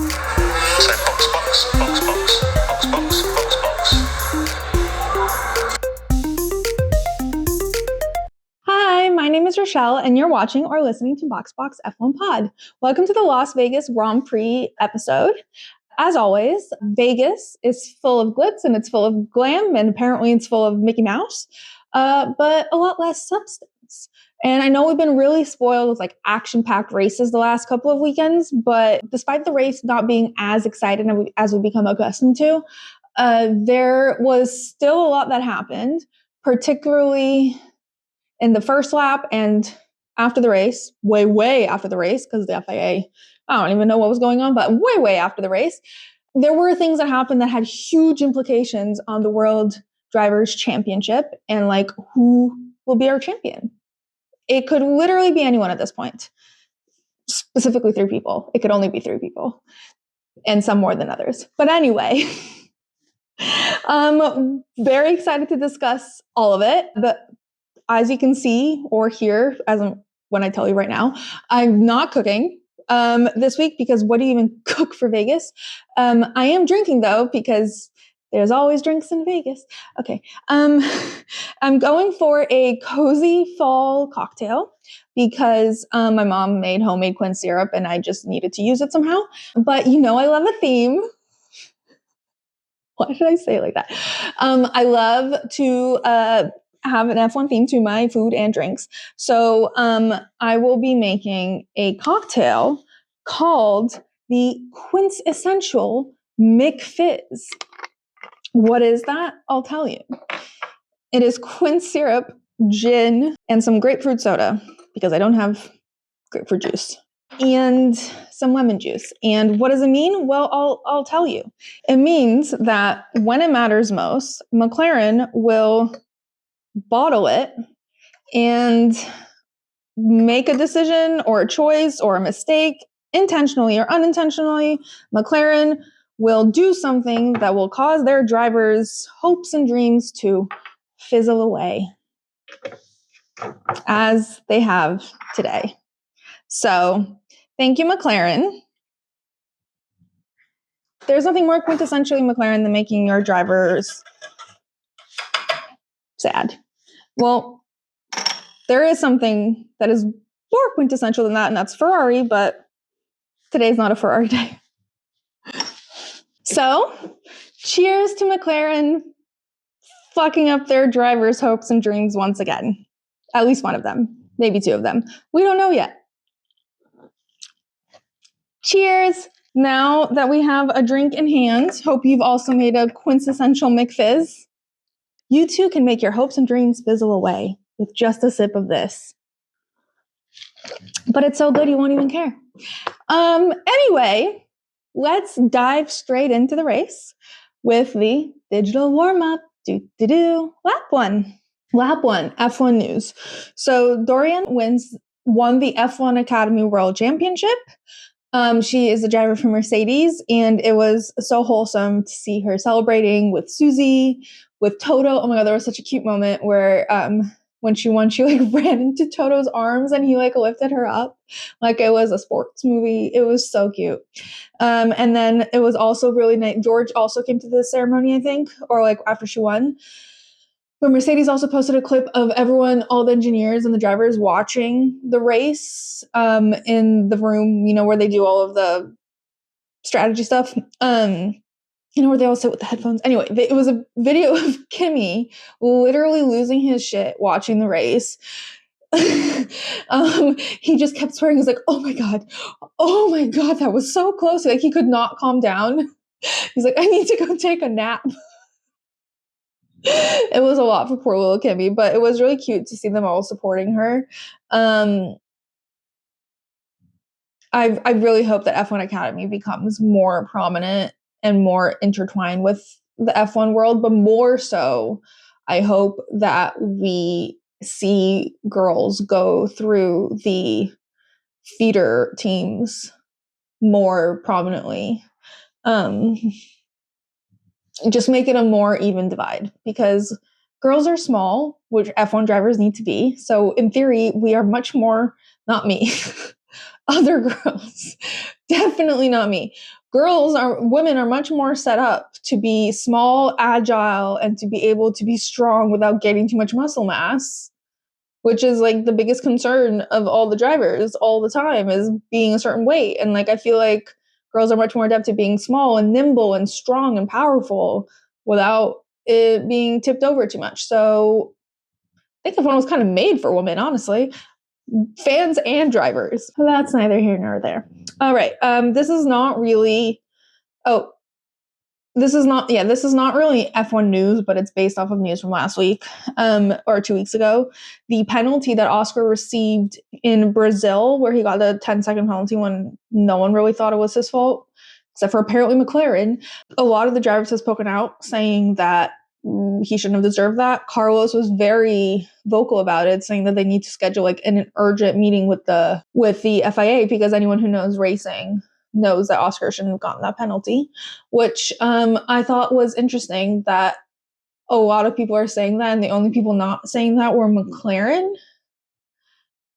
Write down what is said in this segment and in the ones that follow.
So box. Hi, my name is Rochelle, and you're watching or listening to Box F1 Pod. Welcome to the Las Vegas Grand Prix episode. As always, Vegas is full of glitz and it's full of glam, and apparently it's full of Mickey Mouse, but a lot less substance. And I know we've been really spoiled with like action-packed races the last couple of weekends, but despite the race not being as exciting as we've become accustomed to, there was still a lot that happened, particularly in the first lap and after the race, way after the race, because the FIA, I don't even know what was going on, but way after the race, there were things that happened that had huge implications on the World Drivers' Championship and like who will be our champion. It could literally be anyone at this point, specifically 3 people. It could only be 3 people, and some more than others. But anyway, I'm very excited to discuss all of it. But as you can see or hear, when I tell you right now, I'm not cooking this week because what do you even cook for Vegas? I am drinking though because there's always drinks in Vegas. Okay. I'm going for a cozy fall cocktail because my mom made homemade quince syrup and I just needed to use it somehow. But you know I love a theme. Why should I say it like that? I love to have an F1 theme to my food and drinks. So I will be making a cocktail called the Quintessential McFizz. What is that? I'll tell you. It is quince syrup, gin, and some grapefruit soda because I don't have grapefruit juice, and some lemon juice. And what does it mean? Well, I'll tell you. It means that when it matters most, McLaren will bottle it and make a decision or a choice or a mistake, intentionally or unintentionally. McLaren will do something that will cause their drivers' hopes and dreams to fizzle away, as they have today. So, thank you, McLaren. There's nothing more quintessentially McLaren than making your drivers sad. Well, there is something that is more quintessential than that, and that's Ferrari, but today's not a Ferrari day. So, cheers to McLaren fucking up their drivers' hopes and dreams once again. At least one of them, maybe 2 of them. We don't know yet. Cheers. Now that we have a drink in hand, hope you've also made a quintessential McFizz. You too can make your hopes and dreams fizzle away with just a sip of this. But it's so good you won't even care. Anyway, let's dive straight into the race with the digital warm-up. Lap one, F1 news. So Doriane won the F1 Academy World Championship. She is a driver for Mercedes, and it was so wholesome to see her celebrating with Susie, with Toto. Oh my God, there was such a cute moment where when she won, she like ran into Toto's arms and he like lifted her up like it was a sports movie. It was so cute. And then it was also really nice. George also came to the ceremony, I think, or like after she won. But Mercedes also posted a clip of everyone, all the engineers and the drivers watching the race in the room, you know, where they do all of the strategy stuff. You know, where they all sit with the headphones. Anyway, it was a video of Kimi literally losing his shit watching the race. He just kept swearing. He's like, oh my God, that was so close. Like he could not calm down. He's like, I need to go take a nap. It was a lot for poor little Kimi, but it was really cute to see them all supporting her. I really hope that F1 Academy becomes more prominent and more intertwined with the F1 world, but more so, I hope that we see girls go through the feeder teams more prominently. Just make it a more even divide because girls are small, which F1 drivers need to be. So in theory, we are much more, not me, other girls, definitely not me. women are much more set up to be small, agile, and to be able to be strong without getting too much muscle mass, which is like the biggest concern of all the drivers all the time, is being a certain weight. And like, I feel like girls are much more adept at being small and nimble and strong and powerful without it being tipped over too much. So I think F1 was kind of made for women, honestly. Fans and drivers. That's neither here nor there. All right. This is not really F1 news, but it's based off of news from last week, or 2 weeks ago. The penalty that Oscar received in Brazil, where he got a 10-second penalty when no one really thought it was his fault, except for apparently McLaren. A lot of the drivers have spoken out saying that he shouldn't have deserved that. Carlos was very vocal about it, saying that they need to schedule like an urgent meeting with the FIA, because anyone who knows racing knows that Oscar shouldn't have gotten that penalty, which I thought was interesting, that a lot of people are saying that, and the only people not saying that were McLaren.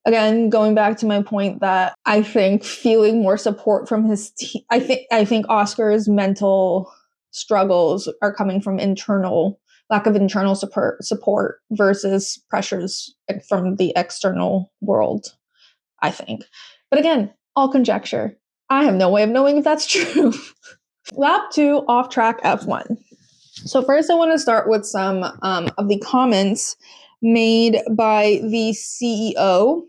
Again, going back to my point that I think feeling more support from his team, I think Oscar's mental struggles are coming from lack of internal support versus pressures from the external world, I think. But again, all conjecture. I have no way of knowing if that's true. Lap 2, off-track F1. So first I want to start with some of the comments made by the CEO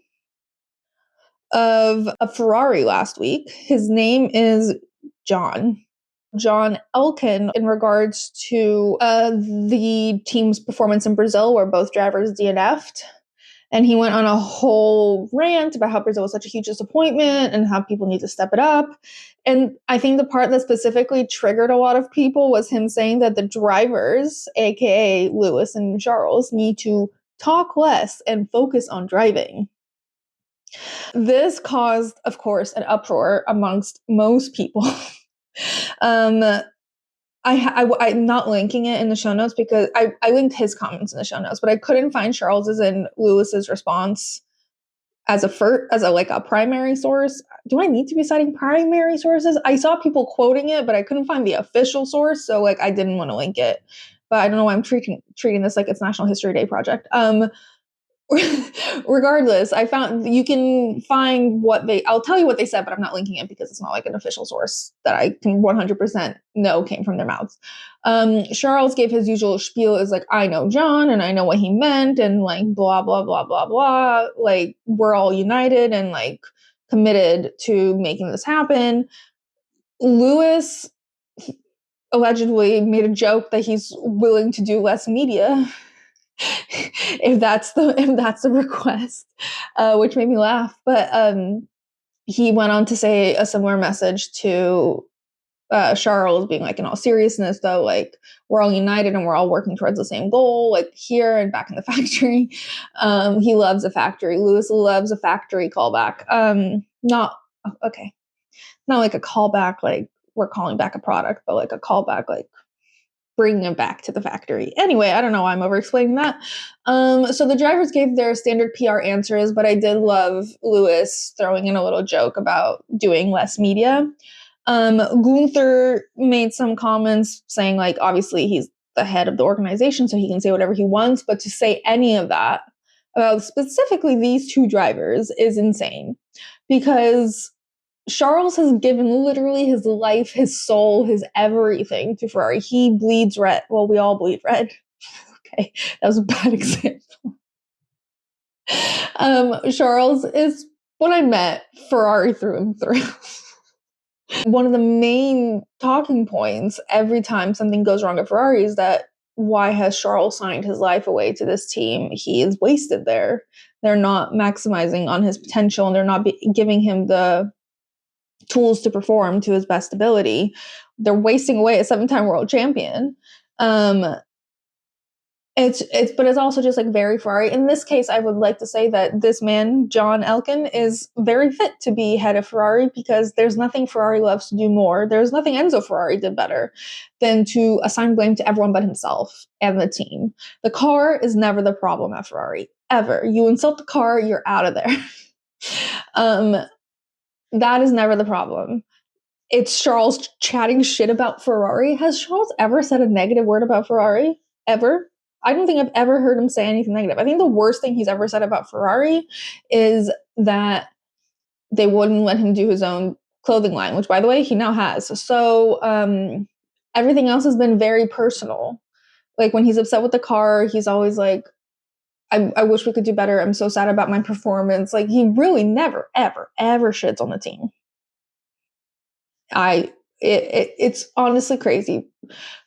of a Ferrari last week. His name is John Elkann, in regards to the team's performance in Brazil, where both drivers DNF'd. And he went on a whole rant about how Brazil was such a huge disappointment and how people need to step it up. And I think the part that specifically triggered a lot of people was him saying that the drivers, aka Lewis and Charles, need to talk less and focus on driving. This caused, of course, an uproar amongst most people. I'm not linking it in the show notes because I linked his comments in the show notes, but I couldn't find Charles's and Lewis's response as a primary source. Do I need to be citing primary sources? I saw people quoting it, but I couldn't find the official source, so like I didn't want to link it. But I don't know why I'm treating this like it's National History Day project. Regardless, I found you can find I'll tell you what they said, but I'm not linking it because it's not like an official source that I can 100% know came from their mouths. Charles gave his usual spiel, is like, I know John and I know what he meant, and like blah blah blah blah blah, like we're all united and like committed to making this happen. Lewis allegedly made a joke that he's willing to do less media if that's the request, which made me laugh. But he went on to say a similar message to Charles, being like, in all seriousness though, like we're all united and we're all working towards the same goal, like here and back in the factory. He loves a factory. Lewis loves a factory callback. Not like a callback like we're calling back a product, but like a callback like bringing it back to the factory. Anyway, I don't know why I'm over explaining that. So the drivers gave their standard PR answers, but I did love Lewis throwing in a little joke about doing less media. Gunther made some comments saying like, obviously he's the head of the organization, so he can say whatever he wants, but to say any of that about specifically these two drivers is insane, because Charles has given literally his life, his soul, his everything to Ferrari. He bleeds red. Well, we all bleed red. Okay, that was a bad example. Charles is, when I met, Ferrari through and through. One of the main talking points every time something goes wrong at Ferrari is that, why has Charles signed his life away to this team? He is wasted there. They're not maximizing on his potential, and they're not giving him the tools to perform to his best ability. They're wasting away a 7-time world champion. It's also just like very Ferrari. In this case, I would like to say that this man, John Elkann, is very fit to be head of Ferrari, because there's nothing Ferrari loves to do more. There's nothing Enzo Ferrari did better than to assign blame to everyone but himself and the team. The car is never the problem at Ferrari, ever. You insult the car, you're out of there. That is never the problem. it's Charles chatting shit about Ferrari. Has Charles ever said a negative word about Ferrari? Ever? I don't think I've ever heard him say anything negative. I think the worst thing he's ever said about Ferrari is that they wouldn't let him do his own clothing line, which, by the way, he now has. So everything else has been very personal. Like when he's upset with the car, he's always like, I wish we could do better. I'm so sad about my performance. Like he really never, ever, ever shits on the team. It's honestly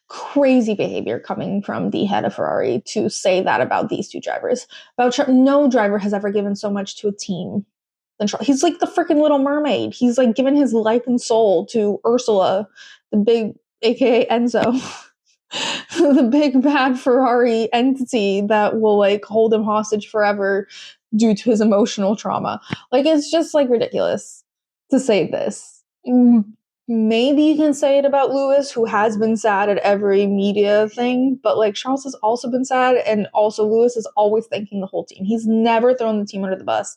crazy behavior coming from the head of Ferrari to say that about these two drivers. No driver has ever given so much to a team than Charles. He's like the freaking Little Mermaid. He's like given his life and soul to Ursula, the big, aka Enzo. The big bad Ferrari entity that will like hold him hostage forever due to his emotional trauma. Like it's just like ridiculous to say this. Maybe you can say it about Lewis, who has been sad at every media thing, but like Charles has also been sad, and also Lewis is always thanking the whole team. He's never thrown the team under the bus.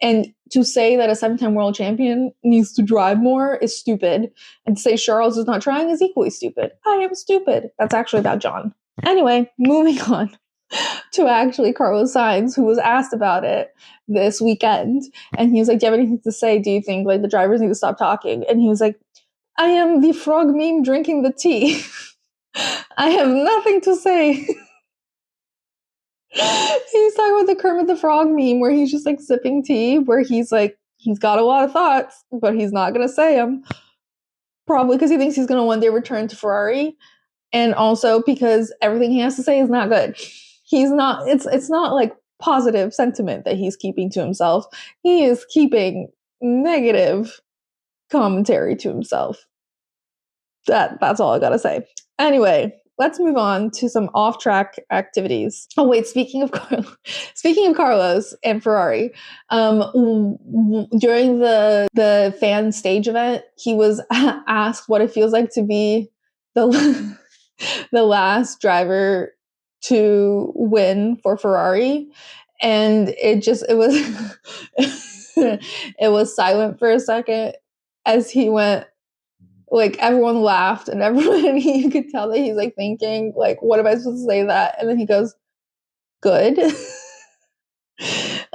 And to say that a 7-time world champion needs to drive more is stupid. And to say Charles is not trying is equally stupid. I am stupid. That's actually about John. Anyway, moving on to actually Carlos Sainz, who was asked about it this weekend. And he was like, do you have anything to say? Do you think like the drivers need to stop talking? And he was like, I am the frog meme drinking the tea. I have nothing to say. He's talking about the Kermit the Frog meme where he's just like sipping tea, where he's like, he's got a lot of thoughts, but he's not going to say them. Probably because he thinks he's going to one day return to Ferrari. And also because everything he has to say is not good. He's not, it's not like positive sentiment that he's keeping to himself. He is keeping negative commentary to himself. That's all I gotta say. Anyway, let's move on to some off-track activities. Oh wait, speaking of Carlos and Ferrari, during the fan stage event, he was asked what it feels like to be the the last driver to win for Ferrari, and it was it was silent for a second as he went. Like everyone laughed and everyone, you could tell that he's like thinking like, what am I supposed to say that? And then he goes, good.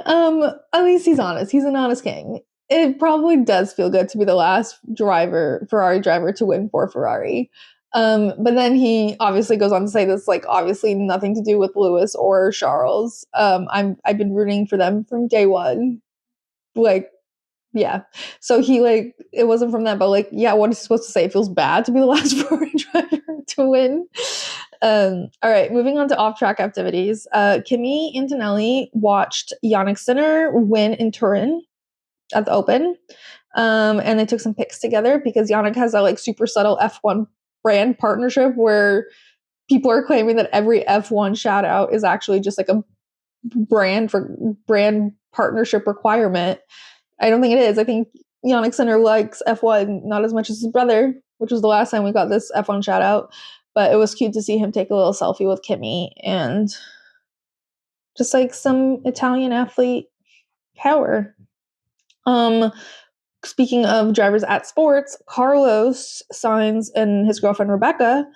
At least he's honest. He's an honest king. It probably does feel good to be the last Ferrari driver to win for Ferrari. But then he obviously goes on to say this, like obviously nothing to do with Lewis or Charles. I've been rooting for them from day one. Like, yeah. So he like, it wasn't from that, but like, yeah, what is he supposed to say? It feels bad to be the last Ferrari driver to win. All right, moving on to off-track activities. Kimi Antonelli watched Jannik Sinner win in Turin at the Open. And they took some pics together because Jannik has a like super subtle F1 brand partnership where people are claiming that every F1 shout out is actually just like a brand partnership requirement. I don't think it is. I think Jannik Sinner likes F1 not as much as his brother, which was the last time we got this F1 shout out. But it was cute to see him take a little selfie with Kimi and just like some Italian athlete power. Speaking of drivers at sports, Carlos Sainz and his girlfriend Rebecca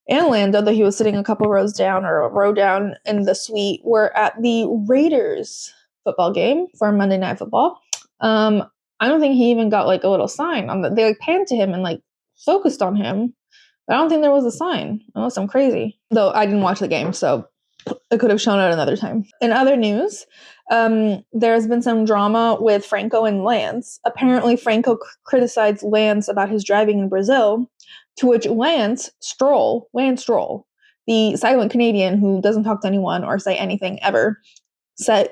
and Lando, though he was sitting a couple rows down or a row down in the suite, were at the Raiders football game for Monday Night Football. I don't think he even got like a little sign on they like panned to him and like focused on him. But I don't think there was a sign, unless I'm crazy. Though I didn't watch the game, so I could have shown it another time. In other news, there's been some drama with Franco and Lance. Apparently, Franco criticized Lance about his driving in Brazil, to which Lance Stroll, the silent Canadian who doesn't talk to anyone or say anything ever,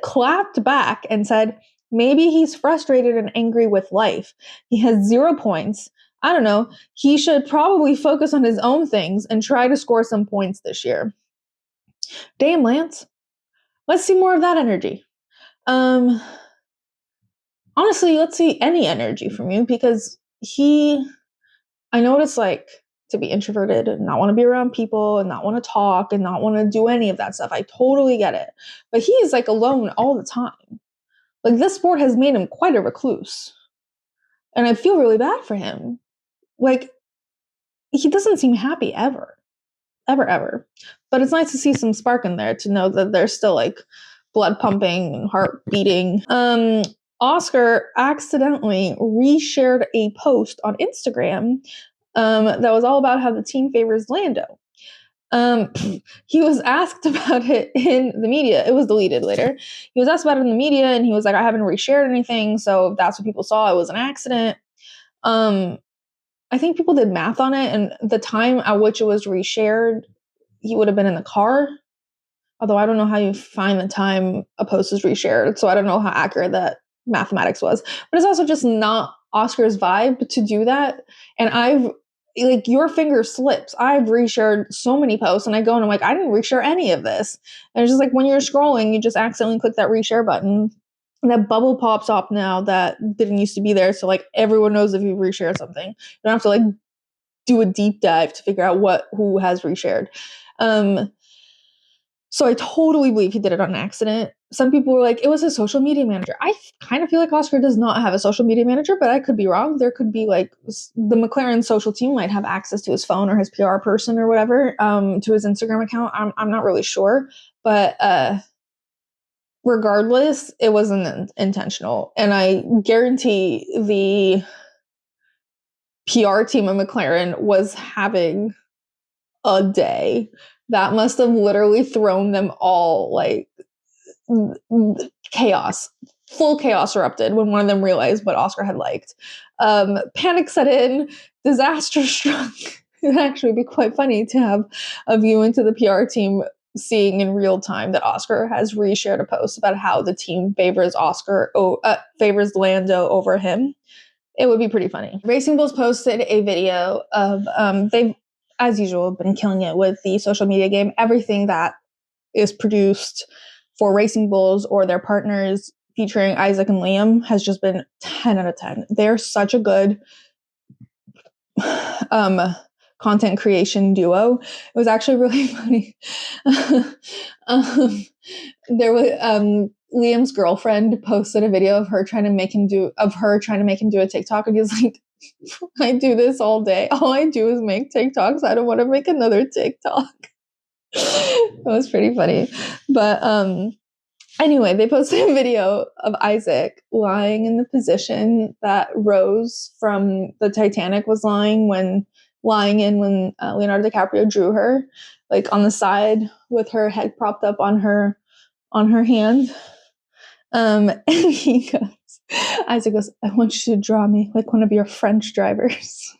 clapped back and said, maybe he's frustrated and angry with life. He has 0 points. I don't know. He should probably focus on his own things and try to score some points this year. Damn, Lance. Let's see more of that energy. Honestly, let's see any energy from you because I know what it's like to be introverted and not want to be around people and not want to talk and not want to do any of that stuff. I totally get it. But he is like alone all the time. Like this sport has made him quite a recluse. And I feel really bad for him Like, he doesn't seem happy ever. Ever. But it's nice to see some spark in there, to know that there's still like blood pumping and heart beating. Oscar accidentally reshared a post on Instagram that was all about how the team favors Lando. He was asked about it in the media. It was deleted later. He was asked about it in the media, and he was like, I haven't reshared anything, so if that's what people saw, it was an accident. I think people did math on it, and the time at which it was reshared, he would have been in the car. Although I don't know how you find the time a post is reshared, so I don't know how accurate that mathematics was. But it's also just not Oscar's vibe to do that. And your finger slips. I've reshared so many posts, and I go and I'm like, I didn't reshare any of this. And it's just like, when you're scrolling, you just accidentally click that reshare button, and that bubble pops up now that didn't used to be there. So like, everyone knows if you reshare something. You don't have to like do a deep dive to figure out who has reshared. So I totally believe he did it on accident. Some people were like, it was his social media manager. I kind of feel like Oscar does not have a social media manager, but I could be wrong. There could be like, the McLaren social team might have access to his phone or his PR person or whatever, to his Instagram account. I'm not really sure, but regardless, it wasn't intentional. And I guarantee the PR team of McLaren was having a day. That must have literally thrown them all, like, chaos. Full chaos erupted when one of them realized what Oscar had liked. Panic set in, disaster struck. It'd actually be quite funny to have a view into the PR team seeing in real time that Oscar has reshared a post about how the team favors Lando over him. It would be pretty funny. Racing Bulls posted a video of, they've, as usual, been killing it with the social media game. Everything that is produced for Racing Bulls or their partners featuring Isaac and Liam has just been 10 out of 10. They're such a good content creation duo. It was actually really funny. There was Liam's girlfriend posted a video of her trying to make him do a TikTok, and he's like, I do this all day. All I do is make TikToks. I don't want to make another TikTok. That was pretty funny. But anyway, they posted a video of Isaac lying in the position that Rose from the Titanic was lying when Leonardo DiCaprio drew her, like on the side with her head propped up on her hand. And Isaac goes, I want you to draw me like one of your French drivers.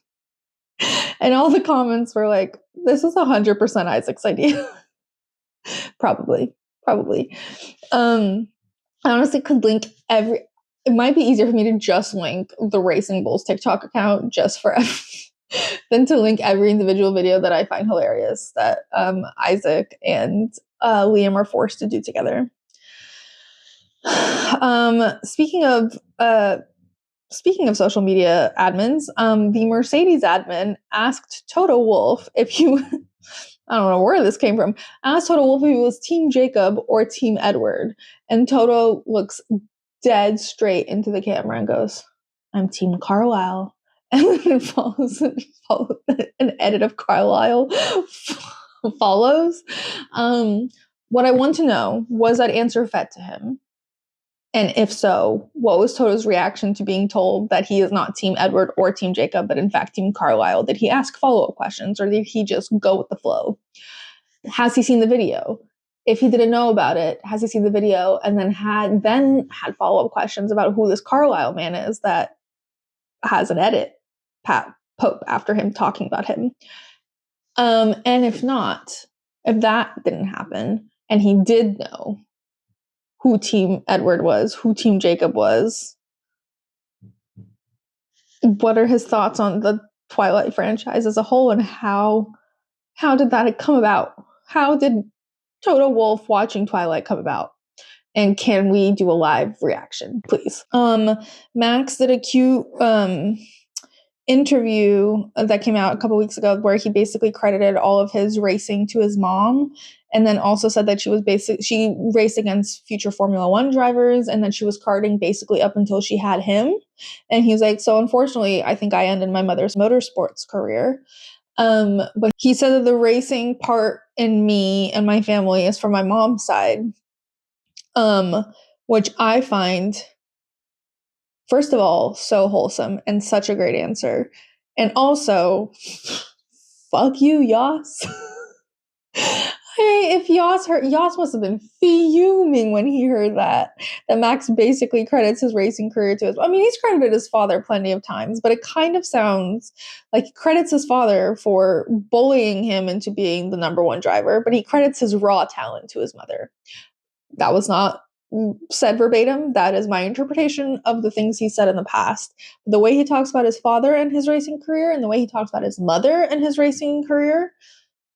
And all the comments were like, this is 100% Isaac's idea. Probably. I honestly could link it might be easier for me to just link the Racing Bulls TikTok account just for than to link every individual video that I find hilarious that Isaac and Liam are forced to do together. Speaking of social media admins, the Mercedes admin asked Toto Wolff if I don't know where this came from, asked Toto Wolff if he was Team Jacob or Team Edward. And Toto looks dead straight into the camera and goes, I'm Team Carlisle. And then an edit of Carlisle follows. What I want to know, was that answer fed to him? And if so, what was Toto's reaction to being told that he is not Team Edward or Team Jacob, but in fact Team Carlisle? Did he ask follow-up questions, or did he just go with the flow? Has he seen the video? If he didn't know about it, has he seen the video and then had follow-up questions about who this Carlisle man is that has an edit Pope after him talking about him? And if that didn't happen, and he did know who Team Edward was, who Team Jacob was, what are his thoughts on the Twilight franchise as a whole, and how did that come about? How did Toto Wolff watching Twilight come about? And can we do a live reaction, please? Max did a cute interview that came out a couple weeks ago where he basically credited all of his racing to his mom, and then also said that she raced against future Formula One drivers, and then she was karting basically up until she had him. And he's like, so unfortunately, I think I ended my mother's motorsports career. But he said that the racing part in me and my family is from my mom's side, which I find, first of all, so wholesome and such a great answer. And also, fuck you, Yas. Hey, if Yas heard, Yas must have been fuming when he heard that Max basically credits his racing career to his. I mean, he's credited his father plenty of times, but it kind of sounds like he credits his father for bullying him into being the number one driver, but he credits his raw talent to his mother. That was not said verbatim. That is my interpretation of the things he said in the past. The way he talks about his father and his racing career, and the way he talks about his mother and his racing career,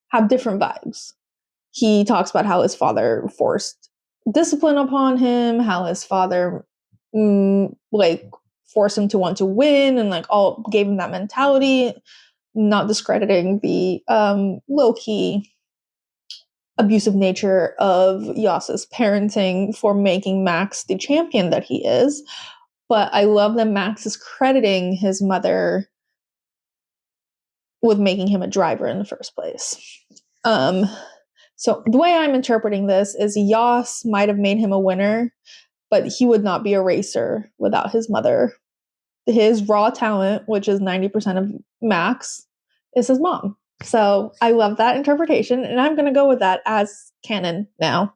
have different vibes. He talks about how his father forced discipline upon him, how his father forced him to want to win, and all gave him that mentality, not discrediting the low-key abusive nature of Yas's parenting for making Max the champion that he is. But I love that Max is crediting his mother with making him a driver in the first place. So the way I'm interpreting this is Yas might have made him a winner, but he would not be a racer without his mother. His raw talent, which is 90% of Max, is his mom. So I love that interpretation, and I'm going to go with that as canon now,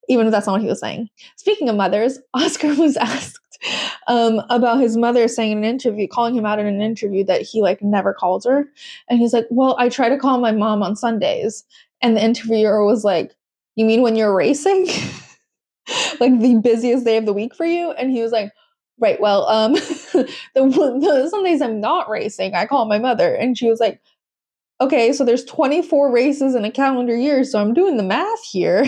even if that's not what he was saying. Speaking of mothers, Oscar was asked about his mother saying in an interview, calling him out in an interview that he never calls her. And he's like, well, I try to call my mom on Sundays. And the interviewer was like, you mean when you're racing? The busiest day of the week for you? And he was like, right, well, the Sundays I'm not racing, I call my mother. And she was like, okay, so there's 24 races in a calendar year, so I'm doing the math here.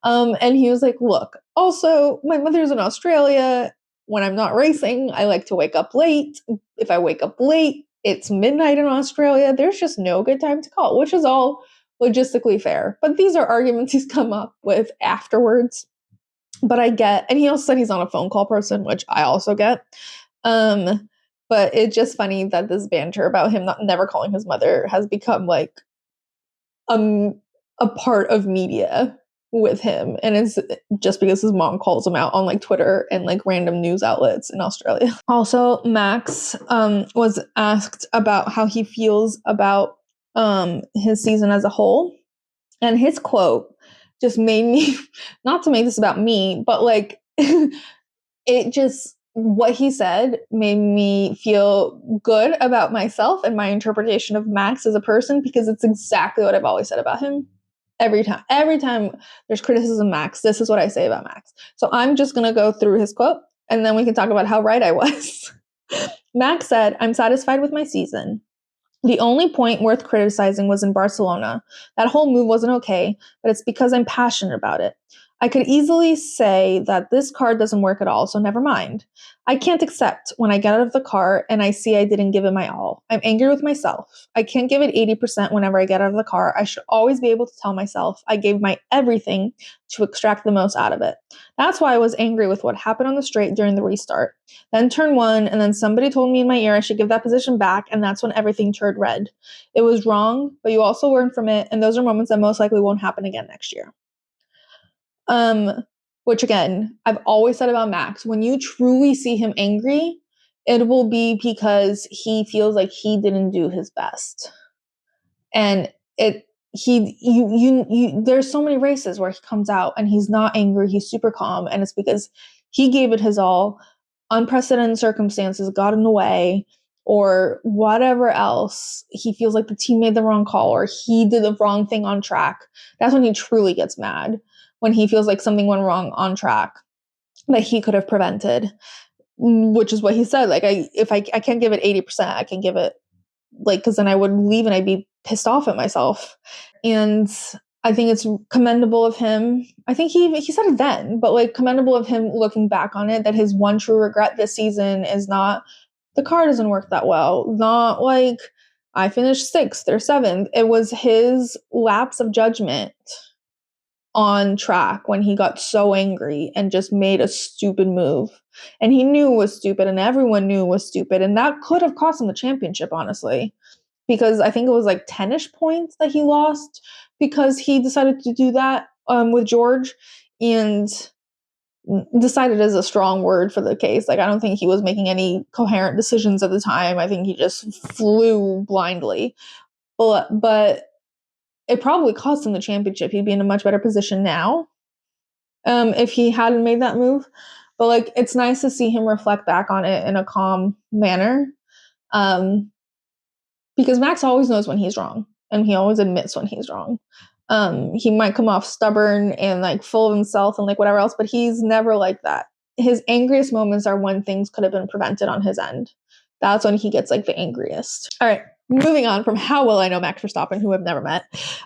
And he was like, look, also, my mother's in Australia. When I'm not racing, I like to wake up late. If I wake up late, it's midnight in Australia. There's just no good time to call, which is all logistically fair. But these are arguments he's come up with afterwards. But I get, and he also said he's not a phone call person, which I also get. But it's just funny that this banter about him never calling his mother has become a part of media with him. And it's just because his mom calls him out on Twitter and random news outlets in Australia. Also, Max was asked about how he feels about his season as a whole. And his quote just made me, not to make this about me, but it just, what he said made me feel good about myself and my interpretation of Max as a person, because it's exactly what I've always said about him. Every time there's criticism of Max, this is what I say about Max. So I'm just going to go through his quote, and then we can talk about how right I was. Max said, I'm satisfied with my season. The only point worth criticizing was in Barcelona. That whole move wasn't okay, but it's because I'm passionate about it. I could easily say that this car doesn't work at all, so never mind. I can't accept when I get out of the car and I see I didn't give it my all. I'm angry with myself. I can't give it 80% whenever I get out of the car. I should always be able to tell myself I gave my everything to extract the most out of it. That's why I was angry with what happened on the straight during the restart. Then turn one, and then somebody told me in my ear I should give that position back, and that's when everything turned red. It was wrong, but you also learn from it, and those are moments that most likely won't happen again next year. Which again, I've always said about Max, when you truly see him angry, it will be because he feels like he didn't do his best. And there's so many races where he comes out and he's not angry, he's super calm, and it's because he gave it his all. Unprecedented circumstances got in the way, or whatever else. He feels like the team made the wrong call, or he did the wrong thing on track. That's when he truly gets mad. When he feels like something went wrong on track that he could have prevented, which is what he said. I can't give it 80%, I can give it because then I would leave and I'd be pissed off at myself. And I think it's commendable of him. I think he said it then, but commendable of him looking back on it, that his one true regret this season is not the car doesn't work that well. Not like I finished 6th or 7th. It was his lapse of judgment on track when he got so angry and just made a stupid move. And he knew it was stupid, and everyone knew it was stupid. And that could have cost him the championship, honestly, because I think it was like 10-ish points that he lost because he decided to do that with George. And decided is a strong word for the case. Like, I don't think he was making any coherent decisions at the time. I think he just flew blindly. But it probably cost him the championship. He'd be in a much better position now if he hadn't made that move. But like, it's nice to see him reflect back on it in a calm manner, because Max always knows when he's wrong, and he always admits when he's wrong. He might come off stubborn and like full of himself and like whatever else, but he's never like that. His angriest moments are when things could have been prevented on his end. That's when he gets like the angriest. All right, moving on from how well I know Max Verstappen, who I've never met.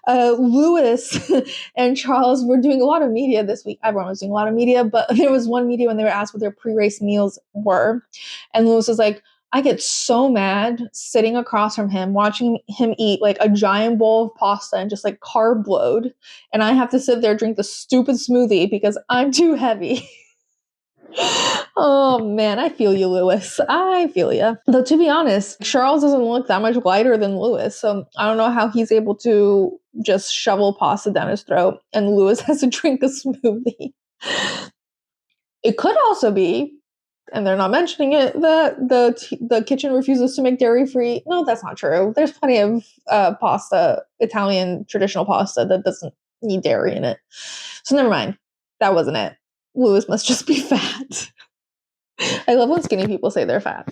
Lewis and Charles were doing a lot of media this week. Everyone was doing a lot of media, but there was one media when they were asked what their pre-race meals were. And Lewis was like, I get so mad sitting across from him, watching him eat like a giant bowl of pasta and just like carb load. And I have to sit there, drink the stupid smoothie because I'm too heavy. Oh man, I feel you, Lewis. I feel you. Though to be honest, Charles doesn't look that much lighter than Lewis. So I don't know how he's able to just shovel pasta down his throat and Lewis has to drink a smoothie. It could also be, and they're not mentioning it, that the kitchen refuses to make dairy-free. No, that's not true. There's plenty of pasta, Italian traditional pasta, that doesn't need dairy in it. So never mind. That wasn't it. Lewis must just be fat. I love when skinny people say they're fat.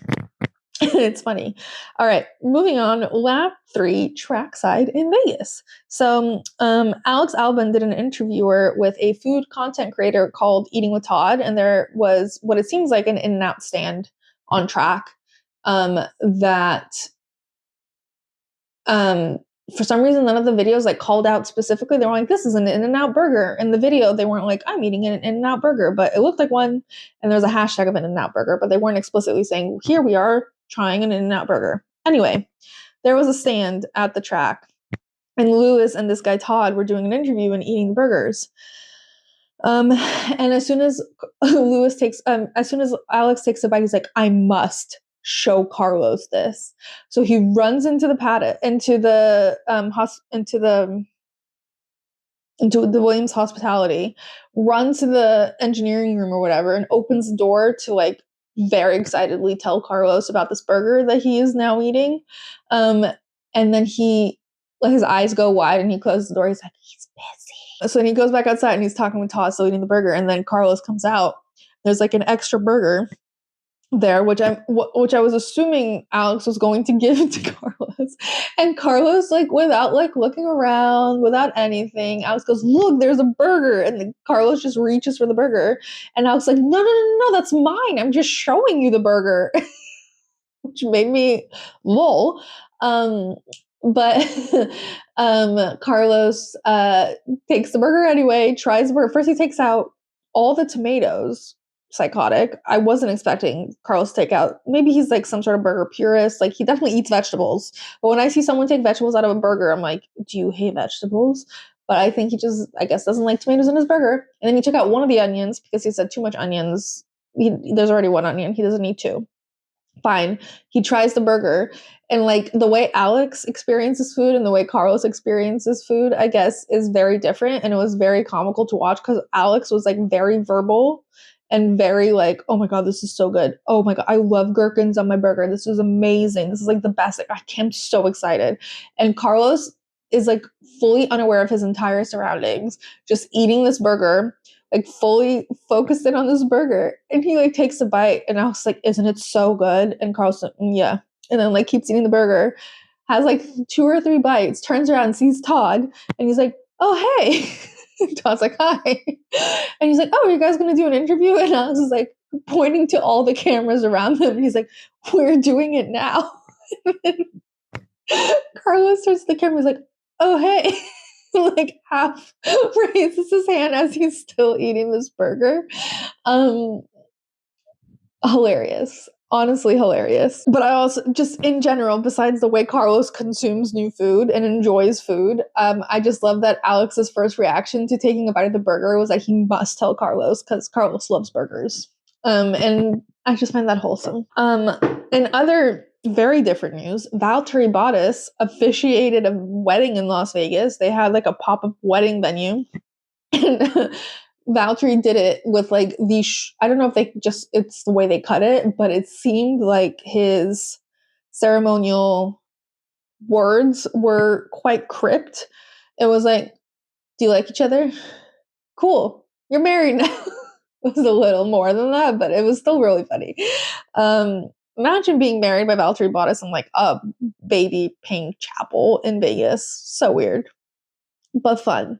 It's funny. All right, moving on. Lap 3, trackside in Vegas. So Alex Albon did an interviewer with a food content creator called Eating with Todd, and there was what it seems like an In-N-Out stand on track that for some reason none of the videos like called out specifically. They were like, this is an In-N-Out burger. In the video, they weren't like, I'm eating an In-N-Out burger, but it looked like one, and there's a hashtag of an In-N-Out burger, but they weren't explicitly saying, here we are trying an In-N-Out burger. Anyway, there was a stand at the track, and Lewis and this guy Todd were doing an interview and eating burgers. And as soon as as soon as Alex takes a bite, he's like, I must show Carlos this. So he runs into the paddock, into the Williams hospitality, runs to the engineering room or whatever, and opens the door to like very excitedly tell Carlos about this burger that he is now eating. And then his eyes go wide and he closes the door. He's like, he's busy. So then he goes back outside and he's talking with Todd, still eating the burger. And then Carlos comes out. There's like an extra burger there, which I was assuming Alex was going to give to Carlos. And Carlos, like, without like looking around, without anything, Alex goes, look, there's a burger. And then Carlos just reaches for the burger. And Alex like, no, that's mine. I'm just showing you the burger. Which made me lol. But Carlos takes the burger anyway, tries the burger. First he takes out all the tomatoes. Psychotic. I wasn't expecting Carlos to take out. Maybe he's like some sort of burger purist. Like, he definitely eats vegetables. But when I see someone take vegetables out of a burger, I'm like, do you hate vegetables? But I think he just, I guess, doesn't like tomatoes in his burger. And then he took out one of the onions because he said too much onions. There's already one onion. He doesn't need two. Fine. He tries the burger. And like the way Alex experiences food and the way Carlos experiences food, I guess, is very different. And it was very comical to watch because Alex was like very verbal and very like, oh my God, this is so good. Oh my God, I love gherkins on my burger. This is amazing. This is like the best. Like, I'm so excited. And Carlos is like fully unaware of his entire surroundings, just eating this burger, like fully focused in on this burger. And he like takes a bite and I was like, isn't it so good? And Carlos said, yeah. And then like keeps eating the burger, has like 2 or 3 bites, turns around, sees Todd, and he's like, oh, hey. Todd's like, hi. And he's like, oh, are you guys going to do an interview? And Alex is like pointing to all the cameras around them. And he's like, we're doing it now. Carlos turns to the camera. He's like, oh, hey. Like half raises his hand as he's still eating this burger. Hilarious. Honestly hilarious. But I also, just in general, besides the way Carlos consumes new food and enjoys food, I just love that Alex's first reaction to taking a bite of the burger was that he must tell Carlos because Carlos loves burgers. And I just find that wholesome. In other very different news, Valtteri Bottas officiated a wedding in Las Vegas. They had like a pop-up wedding venue. And Valtteri did it with like I don't know if they it's the way they cut it, but it seemed like his ceremonial words were quite crypt. It was like, do you like each other? Cool. You're married now. It was a little more than that, but it was still really funny. Imagine being married by Valtteri Bottas in like a baby pink chapel in Vegas. So weird, but fun.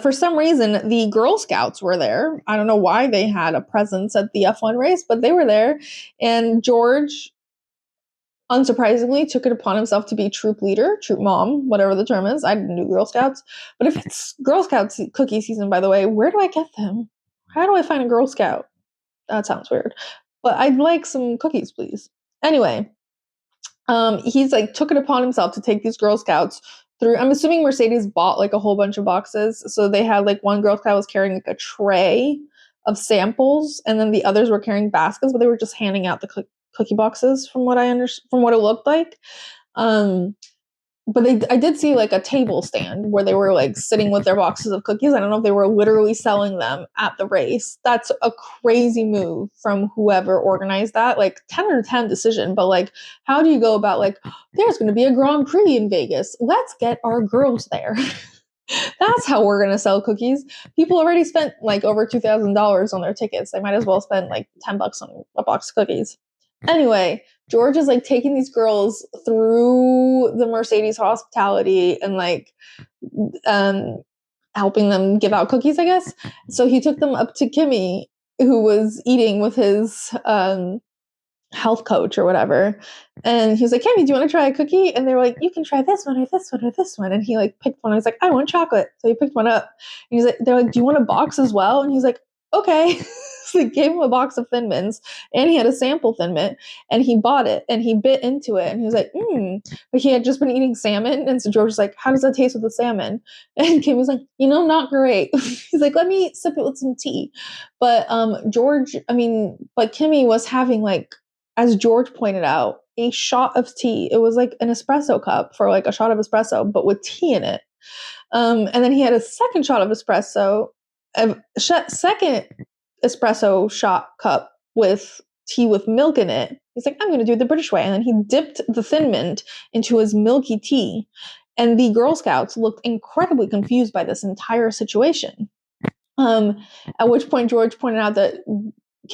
For some reason, the Girl Scouts were there. I don't know why they had a presence at the F1 race, but they were there. And George, unsurprisingly, took it upon himself to be troop leader, troop mom, whatever the term is. I didn't do Girl Scouts. But if it's Girl Scouts cookie season, by the way, where do I get them? How do I find a Girl Scout? That sounds weird. But I'd like some cookies, please. Anyway, he's like took it upon himself to take these Girl Scouts through. I'm assuming Mercedes bought like a whole bunch of boxes. So they had like one Girl Scout was carrying like a tray of samples, and then the others were carrying baskets, but they were just handing out the cookie boxes from what I understand, from what it looked like. But I did see like a table stand where they were like sitting with their boxes of cookies. I don't know if they were literally selling them at the race. That's a crazy move from whoever organized that. Like 10 out of 10 decision. But like, how do you go about like, there's going to be a Grand Prix in Vegas. Let's get our girls there. That's how we're going to sell cookies. People already spent like over $2,000 on their tickets. They might as well spend like $10 on a box of cookies. Anyway, George is like taking these girls through the Mercedes hospitality and like helping them give out cookies, I guess. So he took them up to Kimi, who was eating with his health coach or whatever. And he was like, Kimi, do you want to try a cookie? And they were like, you can try this one or this one or this one. And he like picked one. I was like, I want chocolate. So he picked one up. And he's like, they're like, do you want a box as well? And he's like, okay. So they gave him a box of Thin Mints, and he had a sample Thin Mint, and he bought it, and he bit into it, and he was like, but he had just been eating salmon, and so George was like, how does that taste with the salmon? And Kim was like, not great. He's like, let me sip it with some tea. But Kimmy was having like, as George pointed out, a shot of tea. It was like an espresso cup for like a shot of espresso, but with tea in it. And then he had a second shot of espresso, second espresso shot cup with tea with milk in it. He's like, I'm going to do it the British way. And then he dipped the Thin Mint into his milky tea. And the Girl Scouts looked incredibly confused by this entire situation. At which point George pointed out that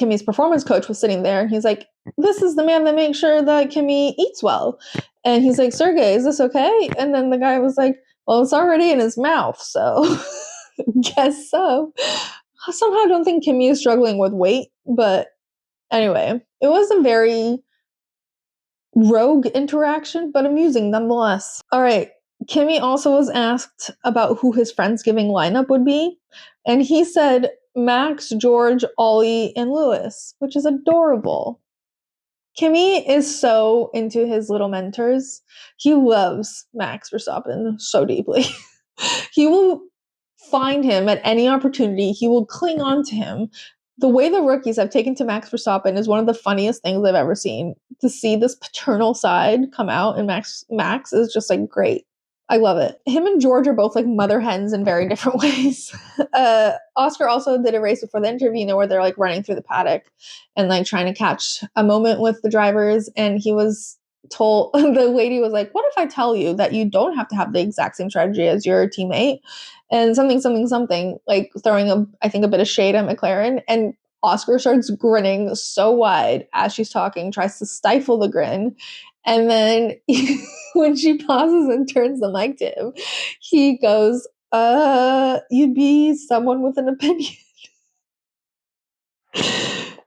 Kimmy's performance coach was sitting there. And he's like, this is the man that makes sure that Kimmy eats well. And he's like, Sergey, is this okay? And then the guy was like, well, it's already in his mouth, so guess so. Somehow I don't think Kimmy is struggling with weight, but anyway, it was a very rogue interaction, but amusing nonetheless. All right, Kimmy also was asked about who his Friendsgiving lineup would be, and he said Max, George, Ollie, and Lewis, which is adorable. Kimmy is so into his little mentors. He loves Max Verstappen so deeply. He will find him at any opportunity. He will cling on to him. The way the rookies have taken to Max Verstappen is one of the funniest things I've ever seen. To see this paternal side come out in Max is just like great. I love it. Him and George are both like mother hens in very different ways. Oscar also did a race before the interview, where they're like running through the paddock and like trying to catch a moment with the drivers. And he was told, the lady was like, what if I tell you that you don't have to have the exact same strategy as your teammate? And something, like throwing I think a bit of shade at McLaren. And Oscar starts grinning so wide as she's talking, tries to stifle the grin. And then when she pauses and turns the mic to him, he goes, you'd be someone with an opinion.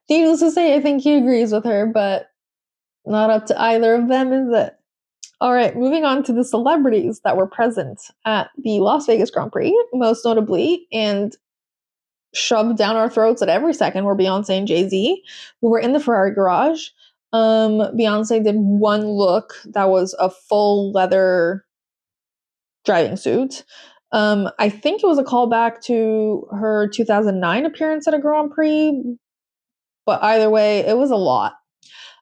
Needless to say, I think he agrees with her, but not up to either of them, is it? All right, moving on to the celebrities that were present at the Las Vegas Grand Prix, most notably, and shoved down our throats at every second, were Beyonce and Jay-Z, who were in the Ferrari garage. Beyonce did one look that was a full leather driving suit. I think it was a callback to her 2009 appearance at a Grand Prix, but either way, it was a lot.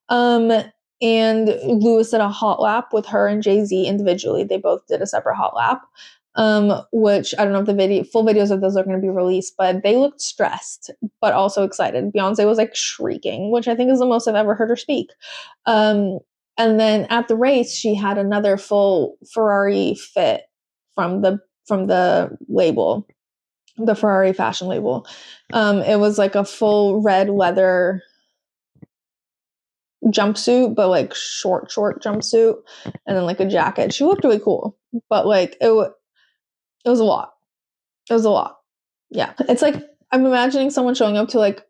And Lewis did a hot lap with her and Jay-Z individually. They both did a separate hot lap, which I don't know if the full videos of those are going to be released, but they looked stressed, but also excited. Beyonce was like shrieking, which I think is the most I've ever heard her speak. And then at the race, she had another full Ferrari fit from the label, the Ferrari fashion label. It was like a full red leather jumpsuit, but like short jumpsuit, and then like a jacket. She looked really cool, but like it was a lot. It was a lot. Yeah. It's like I'm imagining someone showing up to like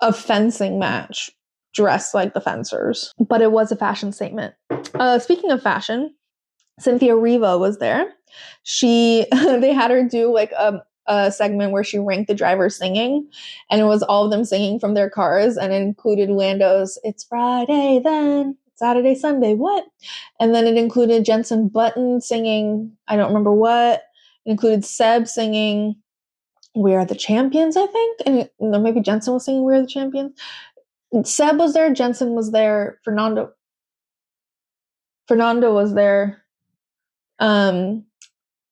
a fencing match dressed like the fencers, but it was a fashion statement. Speaking of fashion, Cynthia Erivo was there. They had her do like a segment where she ranked the drivers singing, and it was all of them singing from their cars, and it included Lando's "It's Friday Then," Saturday, Sunday, what? And then it included Jenson Button singing, I don't remember what. It included Seb singing "We Are the Champions," I think, and maybe Jenson was singing "We Are the Champions." Seb was there, Jenson was there, Fernando was there.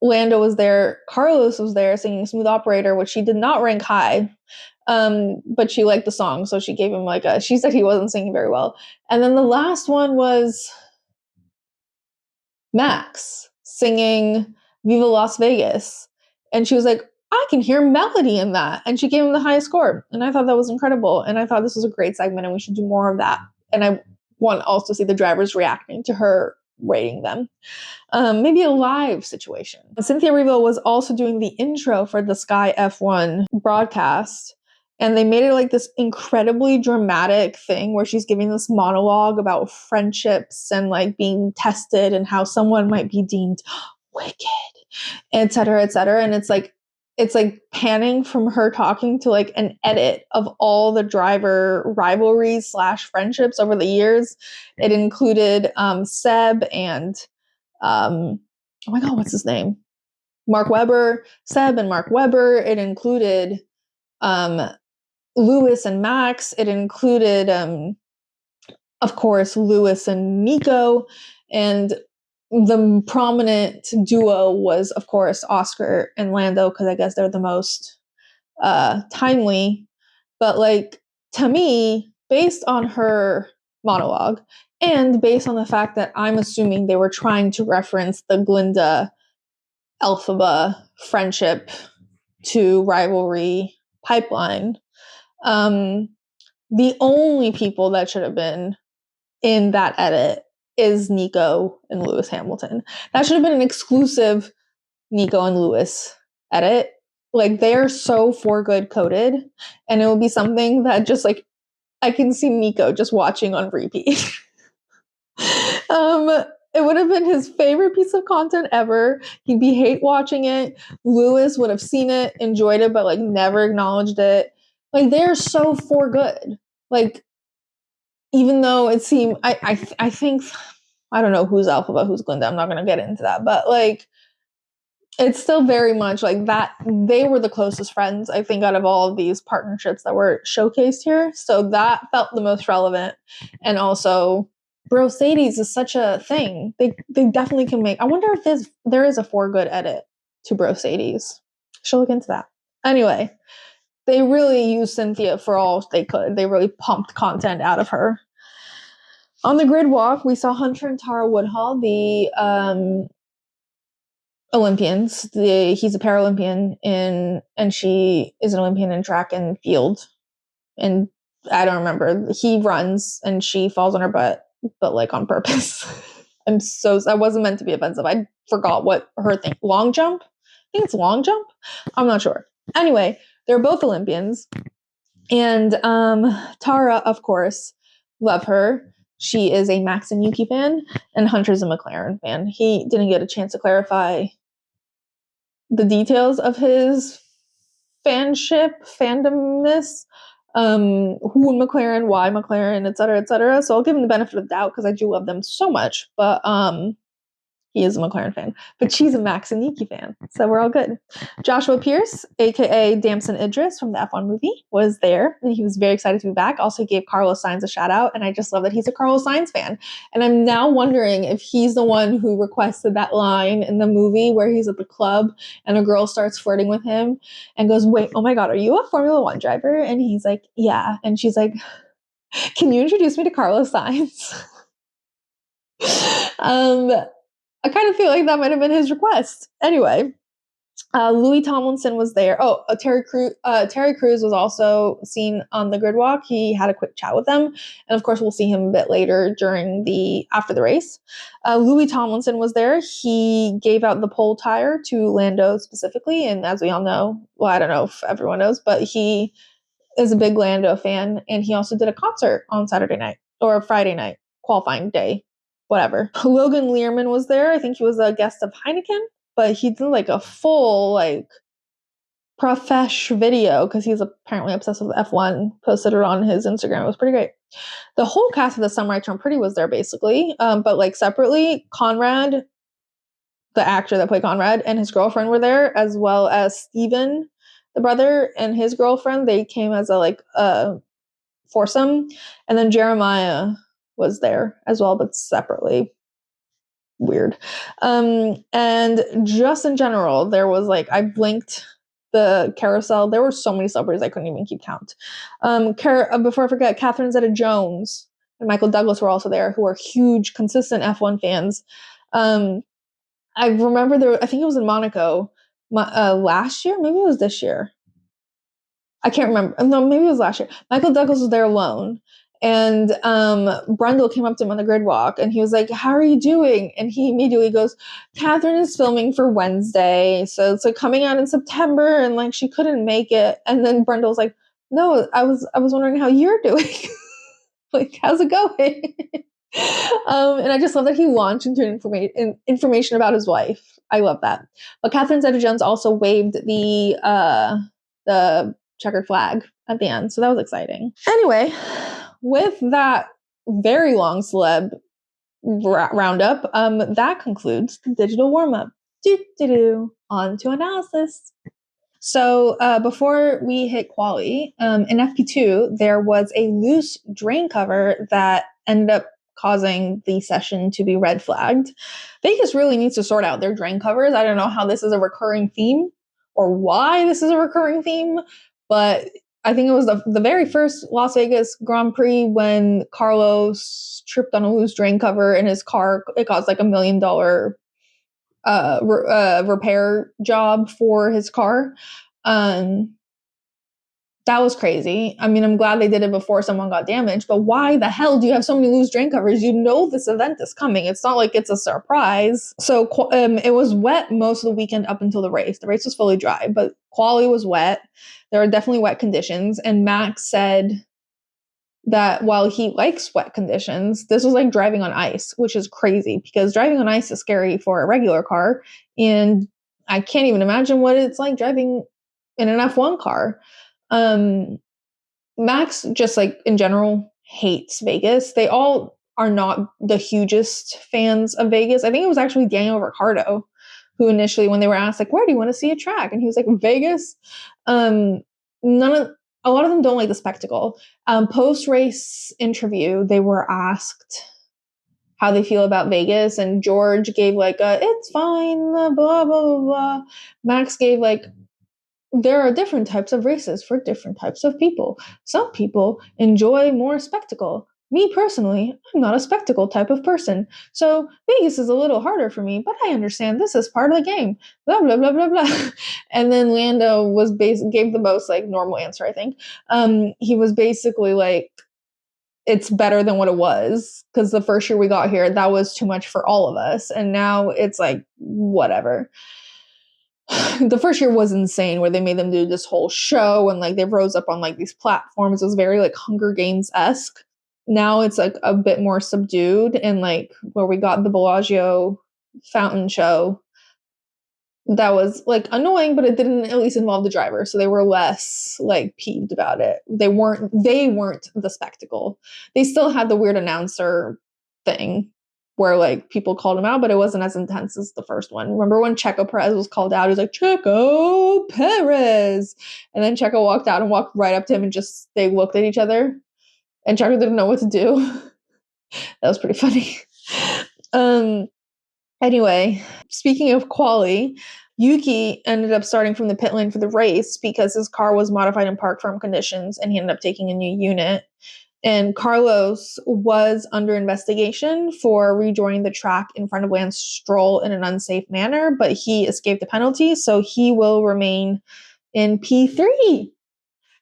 Lando was there, Carlos was there singing "Smooth Operator," which she did not rank high, but she liked the song, so she gave him she said he wasn't singing very well. And then the last one was Max singing "Viva Las Vegas," and she was like, I can hear melody in that, and she gave him the highest score, and I thought that was incredible, and I thought this was a great segment, and we should do more of that. And I want also to see the drivers reacting to her rating them. Maybe a live situation. Cynthia Erivo was also doing the intro for the Sky F1 broadcast, and they made it like this incredibly dramatic thing where she's giving this monologue about friendships and like being tested and how someone might be deemed wicked, et cetera, et cetera. And it's like panning from her talking to like an edit of all the driver rivalries / friendships over the years. It included Seb and oh my God, what's his name? Mark Webber, Seb and Mark Webber. It included Lewis and Max. It included, of course, Lewis and Nico. And the prominent duo was, of course, Oscar and Lando, because I guess they're the most timely. But like, to me, based on her monologue and based on the fact that I'm assuming they were trying to reference the Glinda Elphaba friendship to rivalry pipeline, the only people that should have been in that edit is Nico and Lewis Hamilton. That should have been an exclusive Nico and Lewis edit. Like, they're so for good coded, and it will be something that just like I can see Nico just watching on repeat. It would have been his favorite piece of content ever. He'd be hate watching it. Lewis would have seen it, enjoyed it, but like never acknowledged it. Like, they're so for good. Like, even though it seemed, I think, I don't know who's Elphaba, who's Glinda. I'm not going to get into that, but like, it's still very much like that. They were the closest friends, I think, out of all of these partnerships that were showcased here. So that felt the most relevant. And also, Brosades is such a thing. They definitely can make. I wonder if there is a for good edit to Brosades. Should look into that. Anyway, they really used Cynthia for all they could. They really pumped content out of her. On the grid walk, we saw Hunter and Tara Woodhull, the Olympians. He's a Paralympian and she is an Olympian in track and field. And I don't remember. He runs and she falls on her butt, but like on purpose. I wasn't meant to be offensive. I forgot what her thing. Long jump? I think it's long jump. I'm not sure. Anyway, they're both Olympians. And Tara, of course, love her. She is a Max and Yuki fan, and Hunter's a McLaren fan. He didn't get a chance to clarify the details of his fandomness. who McLaren, why McLaren, et cetera, et cetera. So I'll give him the benefit of the doubt because I do love them so much. But he is a McLaren fan, but she's a Max and Yuki fan, so we're all good. Joshua Pierce, aka Damson Idris from the F1 movie, was there, and he was very excited to be back. Also gave Carlos Sainz a shout out, and I just love that he's a Carlos Sainz fan. And I'm now wondering if he's the one who requested that line in the movie where he's at the club and a girl starts flirting with him and goes, "Wait, oh my God, are you a Formula One driver?" And he's like, "Yeah," and she's like, "Can you introduce me to Carlos Sainz?" I kind of feel like that might have been his request. Anyway, Louis Tomlinson was there. Oh, Terry Crews was also seen on the grid walk. He had a quick chat with them, and of course, we'll see him a bit later after the race. Louis Tomlinson was there. He gave out the pole tire to Lando specifically, and as we all know, well, I don't know if everyone knows, but he is a big Lando fan, and he also did a concert on Saturday night or Friday night, qualifying day. Whatever. Logan Learman was there. I think he was a guest of Heineken, but he did like a full profesh video because he's apparently obsessed with F1. Posted it on his Instagram. It was pretty great. The whole cast of the Samurai Champloo was there basically, but separately, Conrad, the actor that played Conrad, and his girlfriend were there, as well as Steven, the brother, and his girlfriend. They came as a foursome, and then Jeremiah was there as well, but separately. Weird. And just in general, there was I blinked the carousel. There were so many celebrities I couldn't even keep count. Before I forget, Catherine Zeta-Jones and Michael Douglas were also there, who are huge, consistent F1 fans. I remember I think it was in Monaco last year. Maybe it was this year. I can't remember. No, maybe it was last year. Michael Douglas was there alone. And Brundle came up to him on the grid walk, and he was like, "How are you doing?" And he immediately goes, "Catherine is filming for Wednesday, so it's coming out in September, and she couldn't make it." And then Brundle's like, "No, I was wondering how you're doing. How's it going?" And I just love that he launched into information about his wife. I love that. But Catherine Zeta-Jones also waved the checkered flag at the end, so that was exciting. Anyway, with that very long celeb roundup, that concludes the digital warm-up. On to analysis. So before we hit quali, in FP2, there was a loose drain cover that ended up causing the session to be red flagged. Vegas really needs to sort out their drain covers. I don't know how this is a recurring theme or why this is a recurring theme, but I think it was the very first Las Vegas Grand Prix when Carlos tripped on a loose drain cover in his car. It caused $1 million repair job for his car. That was crazy. I mean, I'm glad they did it before someone got damaged, but why the hell do you have so many loose drain covers? You know this event is coming. It's not like it's a surprise. So it was wet most of the weekend up until the race. The race was fully dry, but quali was wet. There were definitely wet conditions, and Max said that while he likes wet conditions, this was like driving on ice, which is crazy because driving on ice is scary for a regular car, and I can't even imagine what it's like driving in an F1 car. Max just in general hates Vegas. They all are not the hugest fans of Vegas. I think it was actually Daniel Ricciardo who initially, when they were asked where do you want to see a track, and he was like, Vegas. A lot of them don't like the spectacle. Post-race interview, they were asked how they feel about Vegas, and George gave it's fine, blah blah blah blah. Max gave there are different types of races for different types of people. Some people enjoy more spectacle. Me personally, I'm not a spectacle type of person. So Vegas is a little harder for me, but I understand this is part of the game. Blah, blah, blah, blah, blah. And then Lando gave the most normal answer, I think. He was basically it's better than what it was, because the first year we got here, that was too much for all of us. And now it's whatever. The first year was insane, where they made them do this whole show and they rose up on these platforms. It was very Hunger Games-esque. Now it's a bit more subdued, and where we got the Bellagio fountain show, that was like annoying, but it didn't at least involve the driver, so they were less like peeved about it. They weren't the spectacle. They still had the weird announcer thing where like people called him out, but it wasn't as intense as the first one. Remember when Checo Perez was called out? He was like, Checo Perez, and then Checo walked out and walked right up to him, and just they looked at each other, and Checo didn't know what to do. That was pretty funny. Anyway, speaking of quali, Yuki ended up starting from the pit lane for the race because his car was modified in park farm conditions, and he ended up taking a new unit. And Carlos was under investigation for rejoining the track in front of Lance Stroll in an unsafe manner, but he escaped the penalty, so he will remain in P3.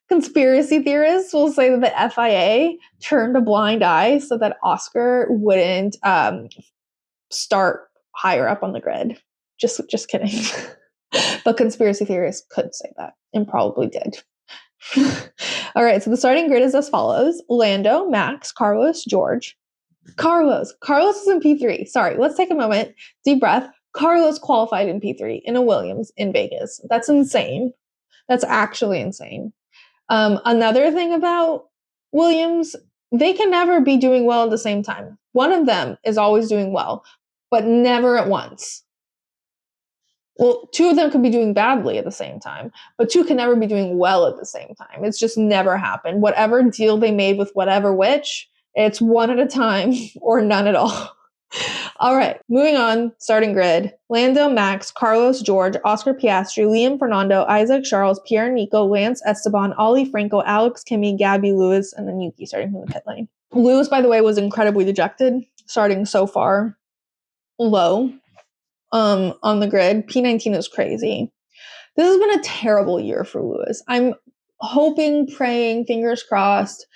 Conspiracy theorists will say that the FIA turned a blind eye so that Oscar wouldn't start higher up on the grid. Just kidding. But conspiracy theorists could say that and probably did. All right, so the starting grid is as follows: Lando, Max, Carlos, George. Carlos is in P3. Sorry, let's take a moment. Deep breath. Carlos qualified in P3 in a Williams in Vegas. That's insane. That's actually insane. Another thing about Williams, they can never be doing well at the same time. One of them is always doing well, but never at once. Well, two of them could be doing badly at the same time, but two can never be doing well at the same time. It's just never happened. Whatever deal they made with whatever which, it's one at a time or none at all. All right, moving on, starting grid. Lando, Max, Carlos, George, Oscar Piastri, Liam Fernando, Isaac Charles, Pierre Nico, Lance Esteban, Ollie Franco, Alex Kimi, Gabby Lewis, and then Yuki starting from the pit lane. Lewis, by the way, was incredibly dejected, starting so far low on the grid. P19 is crazy. This has been a terrible year for Lewis. I'm hoping, praying, fingers crossed,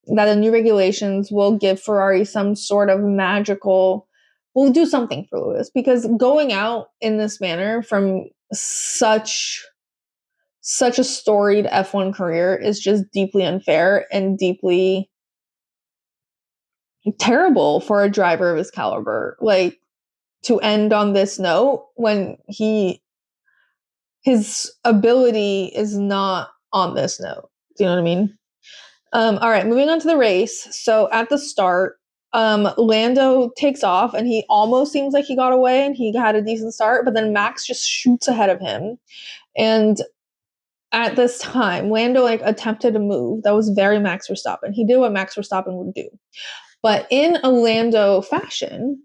that the new regulations will give Ferrari some sort of magical, will do something for Lewis, because going out in this manner from such a storied F1 career is just deeply unfair and deeply terrible for a driver of his caliber. Like, to end on this note when his ability is not on this note. Do you know what I mean? All right, moving on to the race. So at the start, Lando takes off and he almost seems like he got away and he had a decent start, but then Max just shoots ahead of him. And at this time, Lando attempted a move that was very Max Verstappen. He did what Max Verstappen would do. But in a Lando fashion,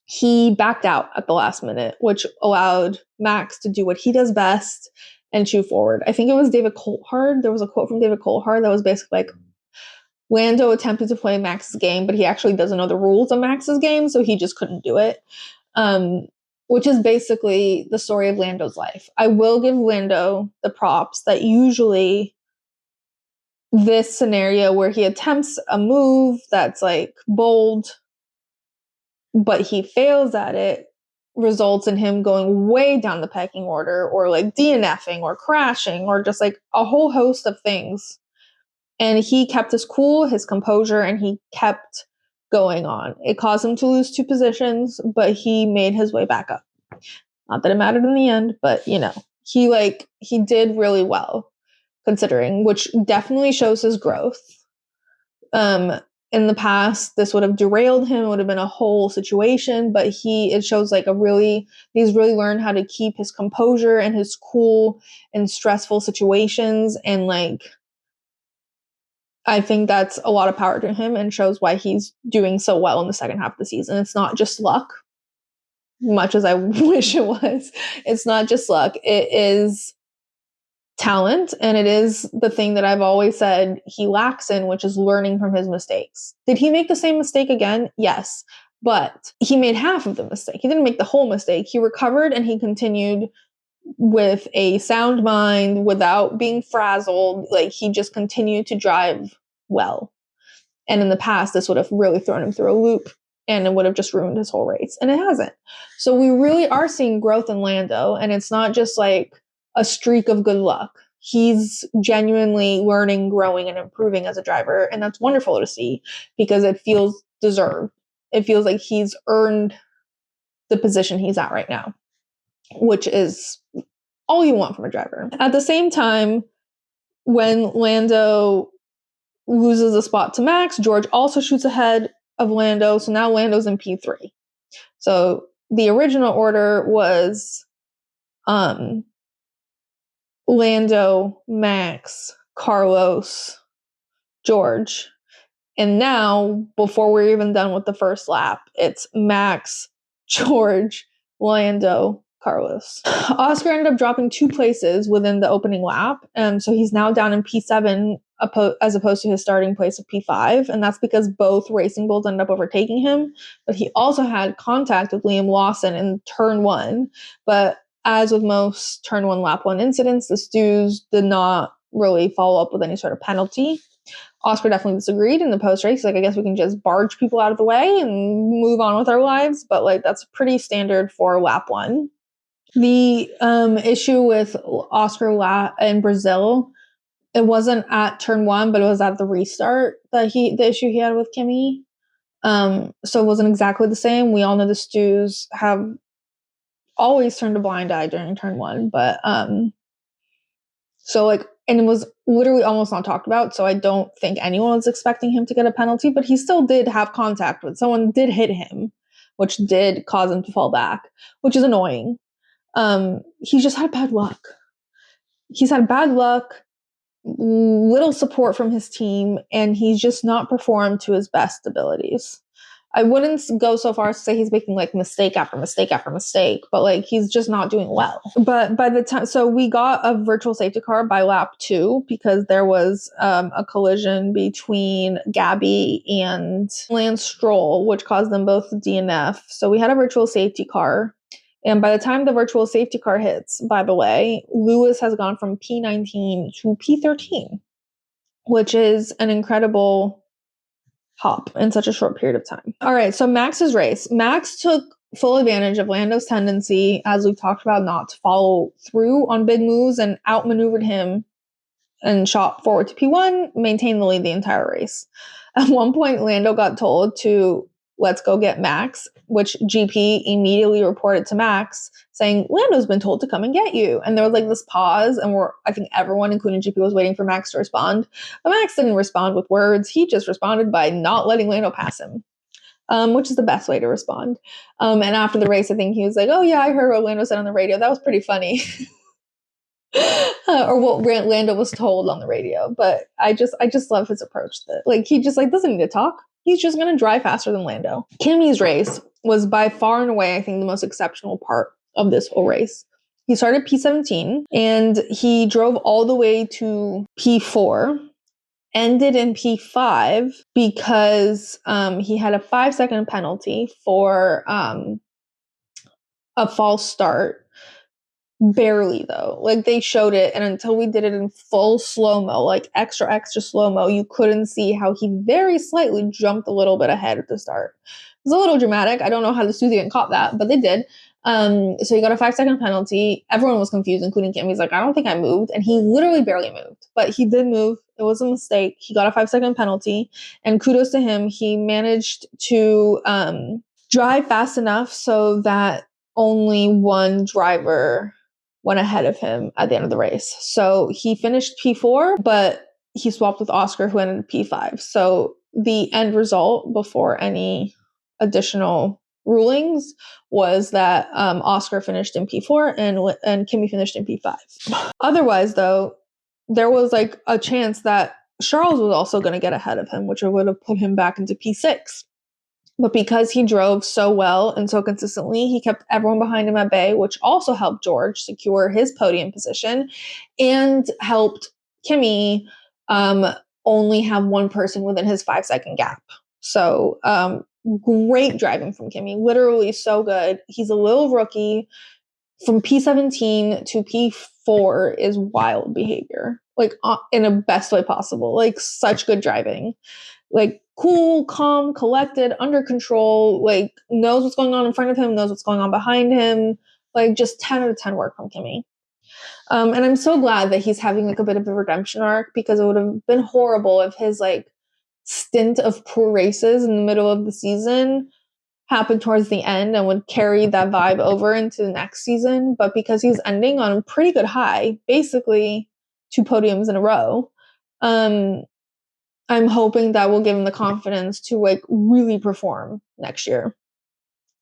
he backed out at the last minute, which allowed Max to do what he does best and shoot forward. I think it was David Coulthard. There was a quote from David Coulthard that was basically like, Lando attempted to play Max's game, but he actually doesn't know the rules of Max's game, so he just couldn't do it. Which is basically the story of Lando's life. I will give Lando the props that usually this scenario where he attempts a move that's like bold, but he fails at it, results in him going way down the pecking order, or like DNFing or crashing or just like a whole host of things. And he kept his cool, his composure, and he kept going on. It caused him to lose 2 positions, but he made his way back up. Not that it mattered in the end, but he did really well considering, which definitely shows his growth. In the past, this would have derailed him. It would have been a whole situation, but it shows he's really learned how to keep his composure and his cool in stressful situations. And I think that's a lot of power to him and shows why he's doing so well in the second half of the season. It's not just luck, much as I wish it was. It's not just luck. It is talent, and it is the thing that I've always said he lacks in, which is learning from his mistakes. Did he make the same mistake again? Yes, but he made half of the mistake. He didn't make the whole mistake. He recovered and he continued with a sound mind without being frazzled. He just continued to drive well. And in the past, this would have really thrown him through a loop and it would have just ruined his whole race. And it hasn't. So we really are seeing growth in Lando, and it's not just like a streak of good luck. He's genuinely learning, growing, and improving as a driver. And that's wonderful to see because it feels deserved. It feels like he's earned the position he's at right now. which is all you want from a driver. At the same time, when Lando loses a spot to Max, George also shoots ahead of Lando, so now Lando's in P3. So the original order was Lando, Max, Carlos, George. And now, before we're even done with the first lap, it's Max, George, Lando, Carlos. Oscar ended up dropping 2 places within the opening lap. So he's now down in P7 as opposed to his starting place of P5. And that's because both Racing Bulls ended up overtaking him. But he also had contact with Liam Lawson in turn 1. But as with most turn 1 lap 1 incidents, the Stews did not really follow up with any sort of penalty. Oscar definitely disagreed in the post-race. Like, I guess we can just barge people out of the way and move on with our lives. But like, that's pretty standard for lap 1. The issue with Oscar in Brazil, it wasn't at turn 1, but it was at the restart that the issue he had with Kimi. So it wasn't exactly the same. We all know the Stews have always turned a blind eye during turn 1, but so like, and it was literally almost not talked about. So I don't think anyone was expecting him to get a penalty, but he still did have contact with someone, did hit him, which did cause him to fall back, which is annoying. He just had bad luck. He's had bad luck, little support from his team, and he's just not performed to his best abilities. I wouldn't go so far as to say he's making like mistake after mistake after mistake, but like he's just not doing well. But by the time, so we got a virtual safety car by lap 2 because there was a collision between Gabby and Lance Stroll, which caused them both to DNF. So we had a virtual safety car. And by the time the virtual safety car hits, by the way, Lewis has gone from P19 to P13, which is an incredible hop in such a short period of time. All right, so Max's race. Max took full advantage of Lando's tendency, as we've talked about, not to follow through on big moves and outmaneuvered him and shot forward to P1, maintained the lead the entire race. At one point, Lando got told to let's go get Max, which GP immediately reported to Max saying, Lando's been told to come and get you. And there was like this pause, and I think everyone, including GP, was waiting for Max to respond. But Max didn't respond with words. He just responded by not letting Lando pass him, which is the best way to respond. And after the race, I think he was like, oh yeah, I heard what Lando said on the radio. That was pretty funny. Or what Lando was told on the radio. But I just love his approach that like he just like doesn't need to talk. He's just going to drive faster than Lando. Kimi's race was by far and away, I think, the most exceptional part of this whole race. He started P17 and he drove all the way to P4, ended in P5 because he had a 5-second penalty for a false start. Barely though. Like they showed it, and until we did it in full slow-mo, like extra slow-mo, you couldn't see how he very slightly jumped a little bit ahead at the start. It was a little dramatic. I don't know how the Susie even caught that, but they did. So he got a 5-second penalty. Everyone was confused, including Kim. He's like, I don't think I moved. And he literally barely moved, but he did move. It was a mistake. He got a 5-second penalty, and kudos to him. He managed to drive fast enough so that only one driver went ahead of him at the end of the race. So he finished P4, but he swapped with Oscar, who ended P5. So the end result, before any additional rulings, was that Oscar finished in P4 and Kimi finished in P5. Otherwise, though, there was like a chance that Charles was also going to get ahead of him, which would have put him back into P6. But because he drove so well and so consistently, he kept everyone behind him at bay, which also helped George secure his podium position and helped Kimi only have one person within his 5-second gap. So great driving from Kimi, literally so good. He's a little rookie. From P17 to P4 is wild behavior, like in a best way possible, like such good driving. Like cool, calm, collected, under control, like knows what's going on in front of him, knows what's going on behind him, like just 10 out of 10 work from Kimi. And I'm so glad that he's having like a bit of a redemption arc, because it would have been horrible if his like stint of poor races in the middle of the season happen towards the end and would carry that vibe over into the next season. But because he's ending on a pretty good high, basically 2 podiums in a row, I'm hoping that will give him the confidence to like really perform next year.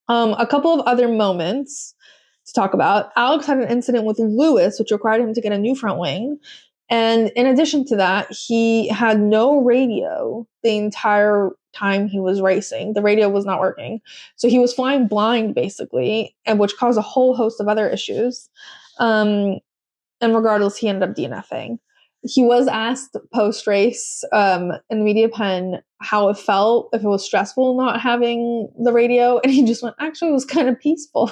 A couple of other moments to talk about. Alex had an incident with Lewis, which required him to get a new front wing. And in addition to that, he had no radio the entire time he was racing. The radio was not working. So he was flying blind, basically, and which caused a whole host of other issues. And regardless, he ended up DNFing. He was asked post-race in the media pen how it felt, if it was stressful not having the radio, and he just went, actually, it was kind of peaceful.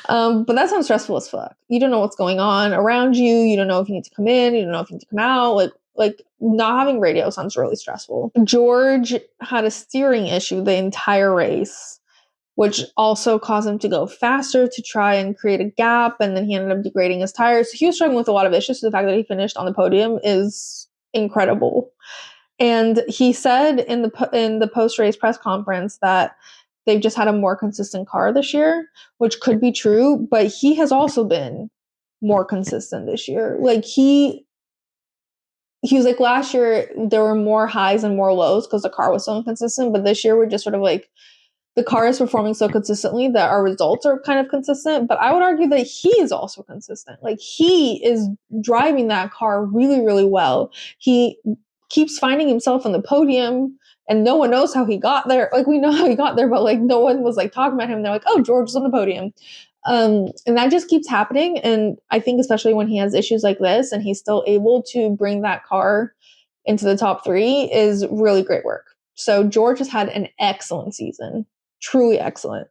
But that sounds stressful as fuck. You don't know what's going on around you. You don't know if you need to come in. You don't know if you need to come out. Like not having radio sounds really stressful. George had a steering issue the entire race, which also caused him to go faster to try and create a gap. And then he ended up degrading his tires. So he was struggling with a lot of issues. So the fact that he finished on the podium is incredible. And he said in the post-race press conference that they've just had a more consistent car this year, which could be true, but he has also been more consistent this year. Like he was like, last year there were more highs and more lows because the car was so inconsistent, but this year we're just sort of like, the car is performing so consistently that our results are kind of consistent. But I would argue that he is also consistent. Like he is driving that car really, really well. He keeps finding himself on the podium and no one knows how he got there. Like we know how he got there, but like no one was like talking about him. They're like, oh, George is on the podium. And that just keeps happening. And I think especially when he has issues like this and he's still able to bring that car into the top 3 is really great work. So George has had an excellent season. Truly excellent.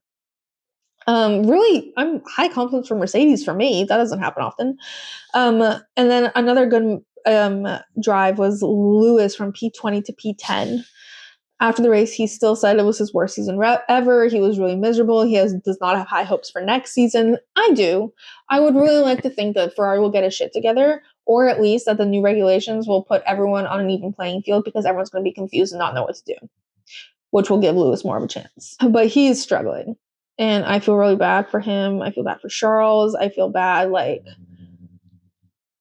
Really, I'm high confidence for Mercedes for me. That doesn't happen often. And then another good drive was Lewis from P20 to P10. After the race, he still said it was his worst season ever. He was really miserable. He does not have high hopes for next season. I do. I would really like to think that Ferrari will get his shit together, or at least that the new regulations will put everyone on an even playing field because everyone's going to be confused and not know what to do, which will give Lewis more of a chance. But he's struggling. And I feel really bad for him. I feel bad for Charles. I feel bad. Like,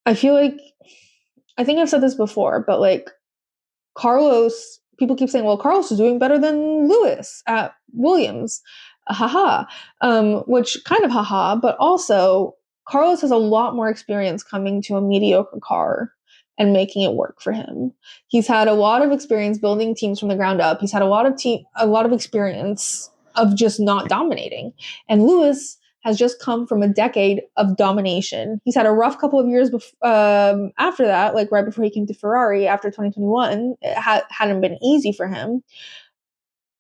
I feel like, I think I've said this before, but like Carlos, people keep saying, well, Carlos is doing better than Lewis at Williams. Haha. Which kind of haha, but also Carlos has a lot more experience coming to a mediocre car and making it work for him. He's had a lot of experience building teams from the ground up. He's had a lot of experience of just not dominating. And Lewis has just come from a decade of domination. He's had a rough couple of years after that, like right before he came to Ferrari after 2021. It hadn't been easy for him.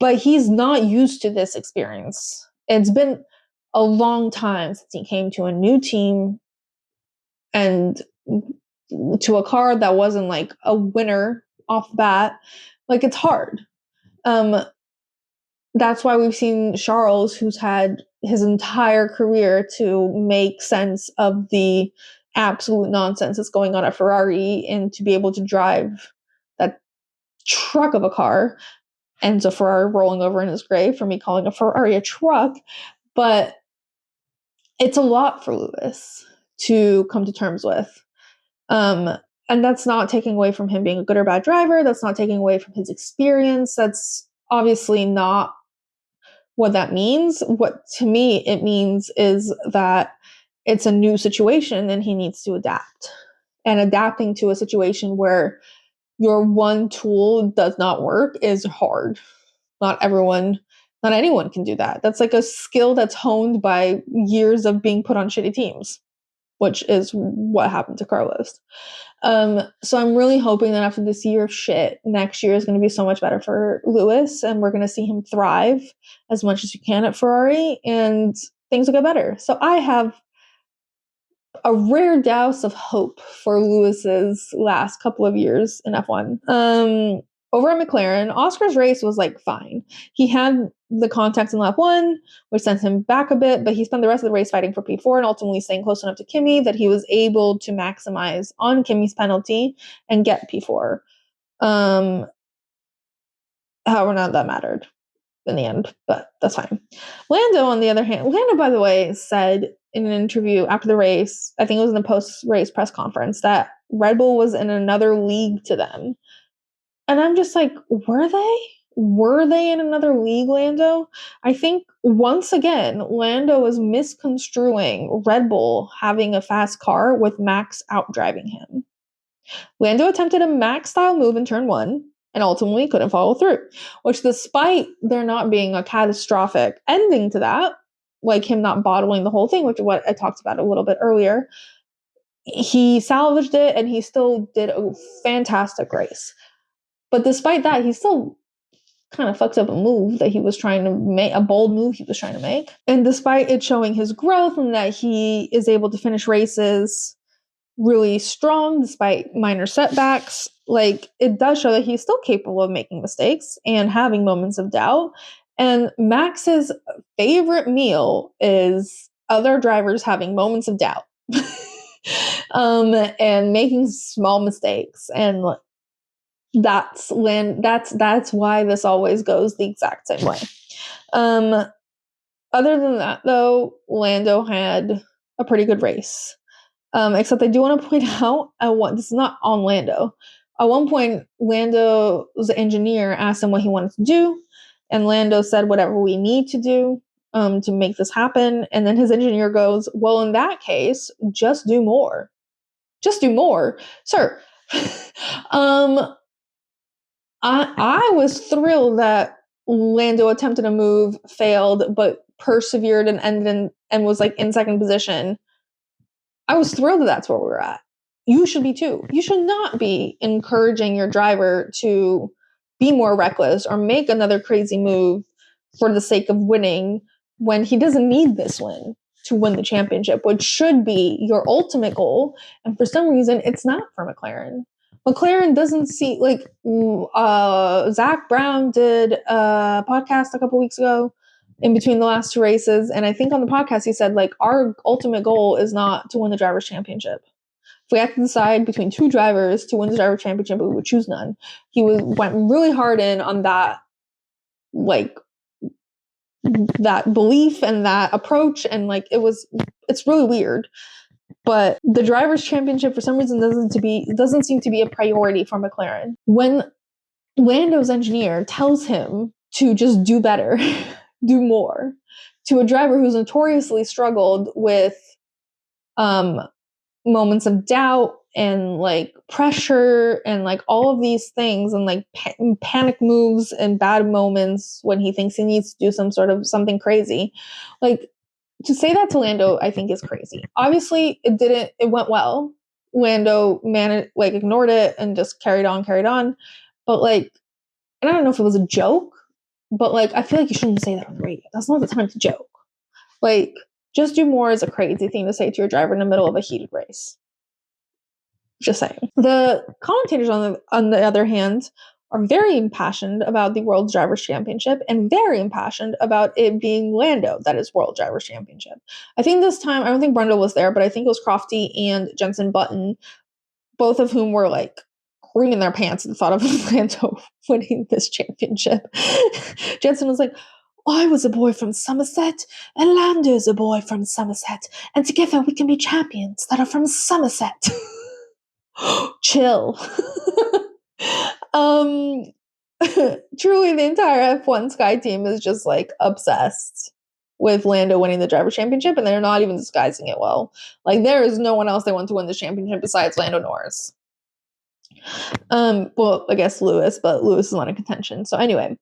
But he's not used to this experience. It's been a long time since he came to a new team and to a car that wasn't like a winner off the bat. Like, it's hard. That's why we've seen Charles, who's had his entire career to make sense of the absolute nonsense that's going on at Ferrari and to be able to drive that truck of a car. And so Ferrari rolling over in his grave for me calling a Ferrari a truck. But it's a lot for Lewis to come to terms with. And that's not taking away from him being a good or bad driver. That's not taking away from his experience. That's obviously not what that means. What to me it means is that it's a new situation and he needs to adapt. And adapting to a situation where your one tool does not work is hard. Not anyone can do that. That's like a skill that's honed by years of being put on shitty teams, which is what happened to Carlos. So I'm really hoping that after this year of shit, next year is going to be so much better for Lewis, and we're going to see him thrive as much as we can at Ferrari, and things will get better. So I have a rare douse of hope for Lewis's last couple of years in F1. Over at McLaren, Oscar's race was like fine. He had the contact in lap 1, which sent him back a bit, but he spent the rest of the race fighting for P4 and ultimately staying close enough to Kimi that he was able to maximize on Kimi's penalty and get P4. However, none of that mattered. in the end, but that's fine. Lando, on the other hand, by the way, said in an interview after the race, I think it was in the post-race press conference, that Red Bull was in another league to them. And I'm just like, were they? Were they in another league, Lando? I think once again, Lando was misconstruing Red Bull having a fast car with Max outdriving him. Lando attempted a Max-style move in turn 1 and ultimately couldn't follow through, which, despite there not being a catastrophic ending to that, like him not bottling the whole thing, which is what I talked about a little bit earlier, he salvaged it and he still did a fantastic race. But despite that, he still kind of fucks up a move that he was trying to make, a bold move he was trying to make. And despite it showing his growth and that he is able to finish races really strong despite minor setbacks, like, it does show that he's still capable of making mistakes and having moments of doubt. And Max's favorite meal is other drivers having moments of doubt and making small mistakes. And that's why this always goes the exact same way. Other than that, though, Lando had a pretty good race. Except I do want to point out, this is not on Lando. At one point, Lando's engineer asked him what he wanted to do, and Lando said, whatever we need to do to make this happen. And then his engineer goes, well, in that case, just do more. Just do more. Sir, I was thrilled that Lando attempted a move, failed, but persevered and ended and was like in second position. I was thrilled that that's where we were at. You should be too. You should not be encouraging your driver to be more reckless or make another crazy move for the sake of winning when he doesn't need this win to win the championship, which should be your ultimate goal. And for some reason, it's not for McLaren. McLaren doesn't see, like, Zach Brown did a podcast a couple weeks ago in between the last 2 races. And I think on the podcast, he said, like, our ultimate goal is not to win the driver's championship. If we had to decide between 2 drivers to win the driver's championship, we would choose none. He went really hard in on that, like, that belief and that approach. And like, it's really weird. But the driver's championship, for some reason, doesn't seem to be a priority for McLaren. When Lando's engineer tells him to just do better, do more, to a driver who's notoriously struggled with moments of doubt and like pressure and like all of these things and like panic moves and bad moments when he thinks he needs to do something crazy, like, to say that to Lando, I think, is crazy. Obviously, it went well. Lando ignored it and just carried on. But like, and I don't know if it was a joke, but like, I feel like you shouldn't say that on the radio. That's not the time to joke. Like, just do more is a crazy thing to say to your driver in the middle of a heated race. Just saying. The commentators, on the other hand, are very impassioned about the World Drivers' Championship and very impassioned about it being Lando that is World Drivers' Championship. I think this time, I don't think Brundle was there, but I think it was Crofty and Jensen Button, both of whom were like creaming their pants at the thought of Lando winning this championship. Jensen was like, I was a boy from Somerset, and Lando's a boy from Somerset, and together we can be champions that are from Somerset. Chill. Truly, the entire F1 Sky team is just like obsessed with Lando winning the driver's championship, and they're not even disguising it well. Like, there is no one else they want to win this championship besides Lando Norris. Well, I guess Lewis, but Lewis is not in contention. So anyway,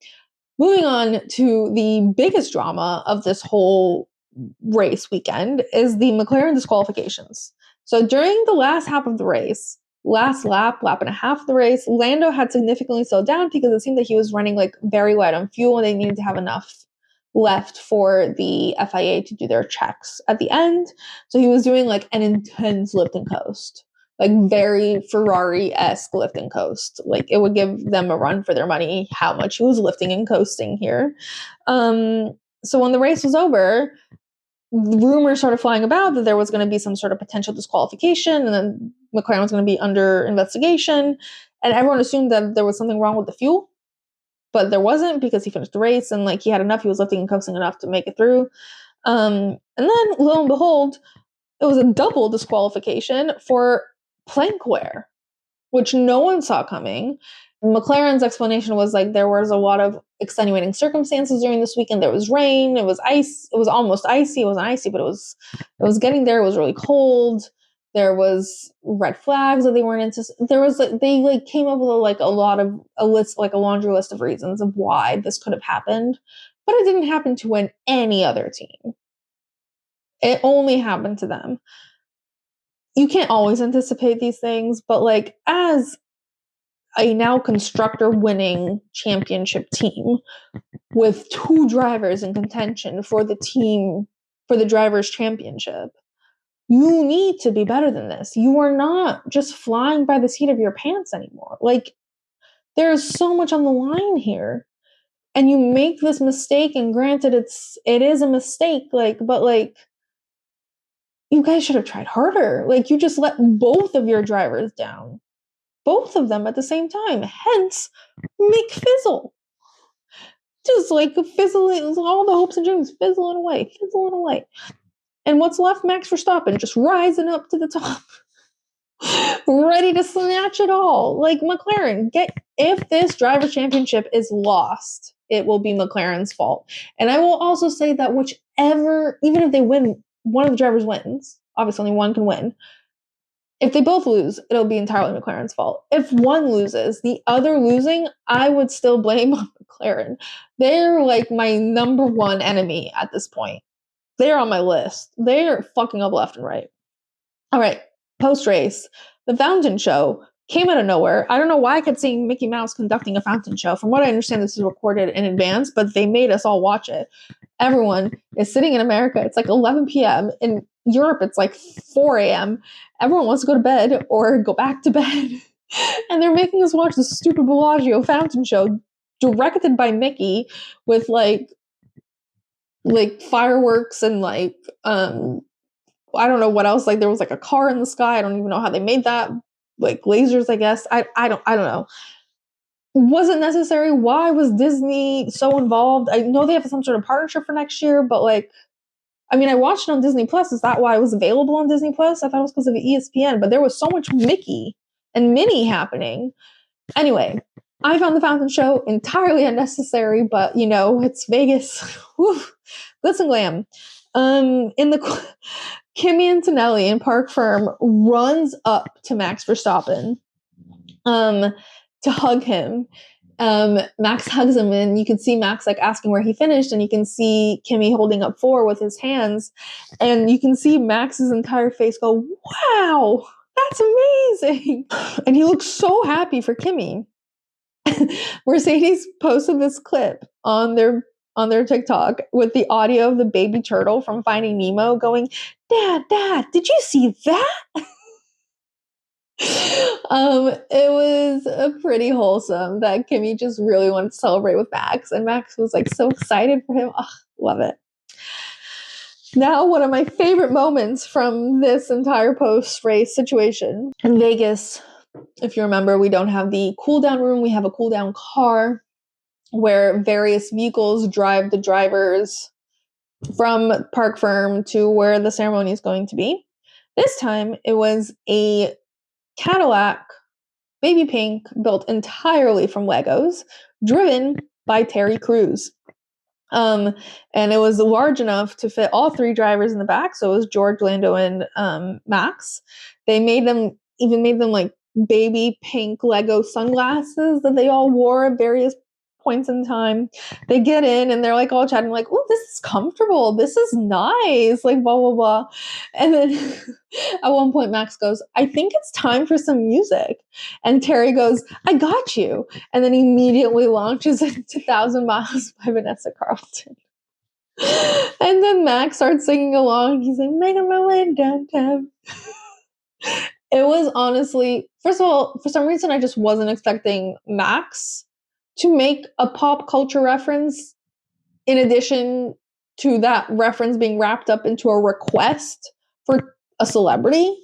moving on to the biggest drama of this whole race weekend is the McLaren disqualifications. So during the last half of the race, lap and a half of the race, Lando had significantly slowed down because it seemed that he was running like very light on fuel and they needed to have enough left for the FIA to do their checks at the end. So he was doing like an intense lift and coast, like very Ferrari-esque lift and coast. Like, it would give them a run for their money how much he was lifting and coasting here. So when the race was over, rumors started flying about that there was going to be some sort of potential disqualification, and then McLaren was going to be under investigation, and everyone assumed that there was something wrong with the fuel. but there wasn't because he finished the race and like he had enough. He was lifting and coasting enough to make it through. And then lo and behold, it was a double disqualification for plank wear, which no one saw coming. McLaren's explanation was like there was a lot of extenuating circumstances during this weekend. There was rain, it was ice, it was almost icy. It wasn't icy, but it was getting there. It was really cold. There was red flags that they weren't into. There was like they like came up with a laundry list of reasons of why this could have happened, but it didn't happen to any other team. It only happened to them. You can't always anticipate these things, but like as a now constructor winning championship team with 2 drivers in contention for the drivers championship, you need to be better than this. You are not just flying by the seat of your pants anymore. Like there's so much on the line here. And you make this mistake, and granted it is a mistake, but you guys should have tried harder. Like you just let both of your drivers down. Both of them at the same time. Hence, McFizzle. Just like fizzling, all the hopes and dreams fizzling away. And what's left? Max Verstappen just rising up to the top. Ready to snatch it all. Like McLaren, if this driver championship is lost, it will be McLaren's fault. And I will also say that even if they win, one of the drivers wins. Obviously, only one can win. If they both lose, it'll be entirely McLaren's fault. If one loses, the other losing, I would still blame McLaren. They're like my number one enemy at this point. They're on my list. They're fucking up left and right. All right, post-race, the fountain show came out of nowhere. I don't know why I kept seeing Mickey Mouse conducting a fountain show. From what I understand, this is recorded in advance, but they made us all watch it. Everyone is sitting in America. It's like 11 p.m. In Europe, it's like 4 a.m. Everyone wants to go to bed or go back to bed. And they're making us watch this stupid Bellagio fountain show directed by Mickey with like fireworks and I don't know what else. Like there was like a car in the sky. I don't even know how they made that. Like lasers, I guess. I don't know. Was it necessary? Why was Disney so involved? I know they have some sort of partnership for next year, but I watched it on Disney Plus. Is that why it was available on Disney Plus? I thought it was because of ESPN, but there was so much Mickey and Minnie happening. Anyway, I found the fountain show entirely unnecessary, but it's Vegas. Woo, glitz and glam. Kimi Antonelli in Park Firm runs up to Max Verstappen to hug him. Max hugs him, and you can see Max asking where he finished, and you can see Kimi holding up 4 with his hands, and you can see Max's entire face go, wow, that's amazing. And he looks so happy for Kimi. Mercedes posted this clip on their TikTok with the audio of the baby turtle from Finding Nemo going, Dad, did you see that? It was pretty wholesome that Kimi just really wanted to celebrate with Max, and Max was so excited for him. Oh, love it. Now, one of my favorite moments from this entire post-race situation. In Vegas, if you remember, we don't have the cool-down room. We have a cool-down car where various vehicles drive the drivers from Park Firm to where the ceremony is going to be. This time, it was a Cadillac baby pink built entirely from Legos, driven by Terry Crews. And it was large enough to fit all 3 drivers in the back. So it was George, Lando, and Max. They made them like baby pink Lego sunglasses that they all wore at various points in time. They get in and they're all chatting oh, this is comfortable, this is nice, blah blah blah. And then at one point Max goes, I think it's time for some music, and Terry goes, I got you, and then immediately launches into 1,000 Miles by Vanessa Carlton. And then Max starts singing along. He's making my way downtown. It was honestly, first of all, for some reason I just wasn't expecting Max to make a pop culture reference in addition to that reference being wrapped up into a request for a celebrity.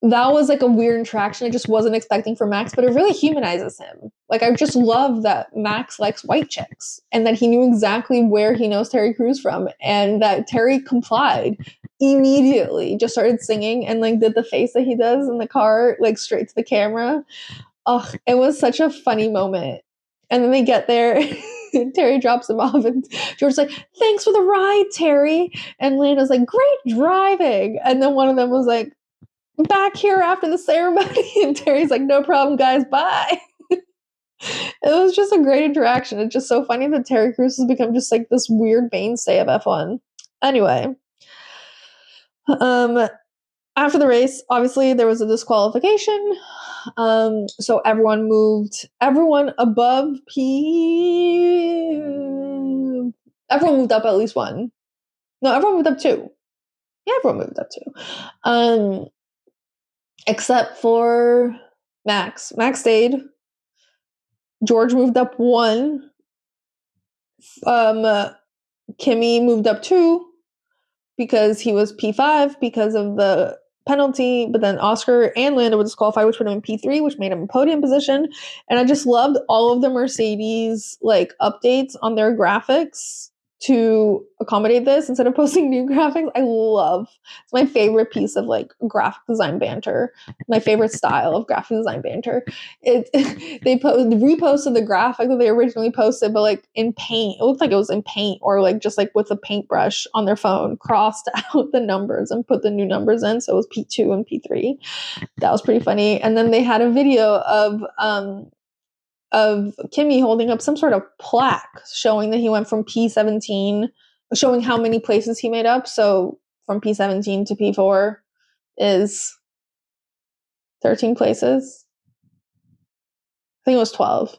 that was like a weird interaction I just wasn't expecting from Max, but it really humanizes him. Like, I just love that Max likes white chicks and that he knew exactly where he knows Terry Crews from, and that Terry complied immediately, just started singing and like did the face that he does in the car, like straight to the camera. Oh, it was such a funny moment. And then they get there, Terry drops him off, and George's like, "Thanks for the ride, Terry." And Lando's like, "Great driving." And then one of them was like, "Back here after the ceremony." And Terry's like, "No problem, guys, bye." It was just a great interaction. It's just so funny that Terry Crews has become just like this weird mainstay of F1. Anyway, after the race, obviously there was a disqualification. So everyone above P. Everyone moved up at least one. No, everyone moved up two. Yeah, everyone moved up two. Except for Max. Max stayed. George moved up one. Kimi moved up two because he was P5 because of the penalty, but then Oscar and Lando were disqualified, which put him in P3, which made him in podium position. And I just loved all of the Mercedes like updates on their graphics to accommodate this instead of posting new graphics. It's my favorite piece of like graphic design banter, my favorite style of graphic design banter. They reposted the graphic that they originally posted, but like in paint. It looked like it was in paint or like just like with a paintbrush on their phone, crossed out the numbers and put the new numbers in. So it was P2 and P3. That was pretty funny. And then they had a video of Kimi holding up some sort of plaque showing that he went from P17, showing how many places he made up. So from P17 to P4 is 13 places. I think it was 12.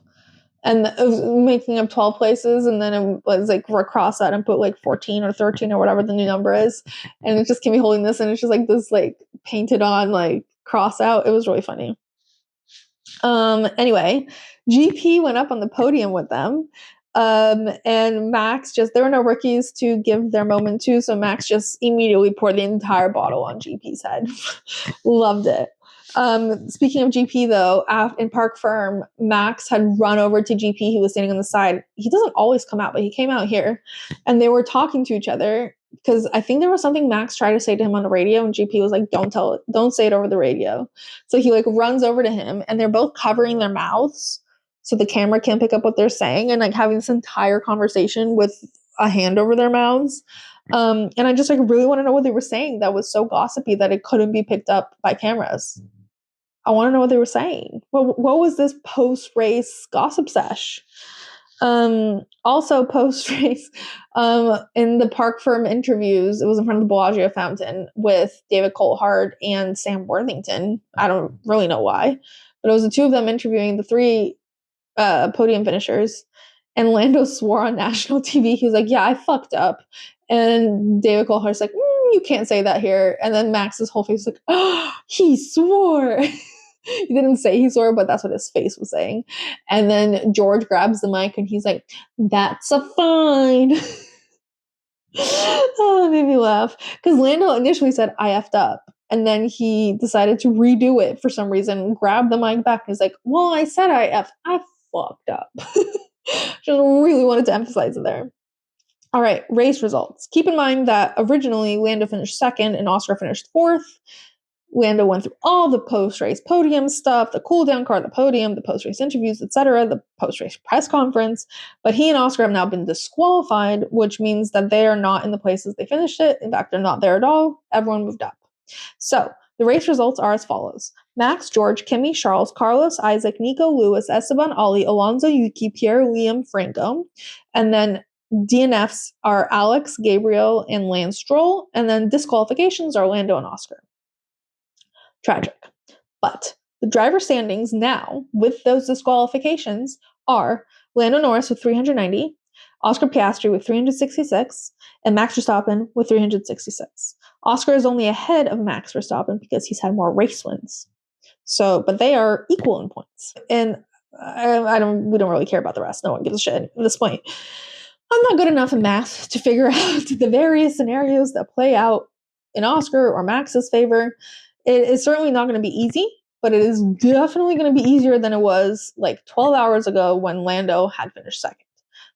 And it was making up 12 places, and then it was like cross that and put like 14 or 13 or whatever the new number is. And it's just Kimi holding this, and it's just like this like painted on like cross out. It was really funny. Anyway, GP went up on the podium with them. And Max there were no rookies to give their moment to, so Max just immediately poured the entire bottle on GP's head. Loved it. Speaking of GP though, in Park Ferme, Max had run over to GP. He was standing on the side. He doesn't always come out, but he came out here, and they were talking to each other because I think there was something Max tried to say to him on the radio, and GP was like, don't say it over the radio. So he like runs over to him, and they're both covering their mouths so the camera can't pick up what they're saying, and like having this entire conversation with a hand over their mouths. And I just like really want to know what they were saying that was so gossipy that it couldn't be picked up by cameras. I want to know what they were saying. What was this post-race gossip sesh? Also post-race, in the Park Ferme interviews, it was in front of the Bellagio fountain with David Coulthard and Sam Worthington. I don't really know why, but it was the two of them interviewing the three podium finishers. And Lando swore on national TV. He was like, "Yeah, I fucked up." And David Coulthard's like, "You can't say that here." And then Max's whole face was like, "Oh, he swore." He didn't say he swore, but that's what his face was saying. And then George grabs the mic and he's like, "That's a fine." Oh, it made me laugh. Because Lando initially said, "I effed up." And then he decided to redo it for some reason, grabbed the mic back, and he's like, "Well, I said I fucked up." Just really wanted to emphasize it there. All right, race results. Keep in mind that originally Lando finished second and Oscar finished fourth. Lando went through all the post-race podium stuff, the cool-down car, the podium, the post-race interviews, etc., the post-race press conference. But he and Oscar have now been disqualified, which means that they are not in the places they finished it. In fact, they're not there at all. Everyone moved up. So the race results are as follows. Max, George, Kimi, Charles, Carlos, Isaac, Nico, Lewis, Esteban, Ali, Alonso, Yuki, Pierre, Liam, Franco. And then DNFs are Alex, Gabriel, and Lance Stroll. And then disqualifications are Lando and Oscar. Tragic. But the driver standings now, with those disqualifications, are Lando Norris with 390, Oscar Piastri with 366, and Max Verstappen with 366. Oscar is only ahead of Max Verstappen because he's had more race wins. So, but they are equal in points. And we don't really care about the rest. No one gives a shit at this point. I'm not good enough in math to figure out the various scenarios that play out in Oscar or Max's favor. It is certainly not going to be easy, but it is definitely going to be easier than it was like 12 hours ago when Lando had finished second.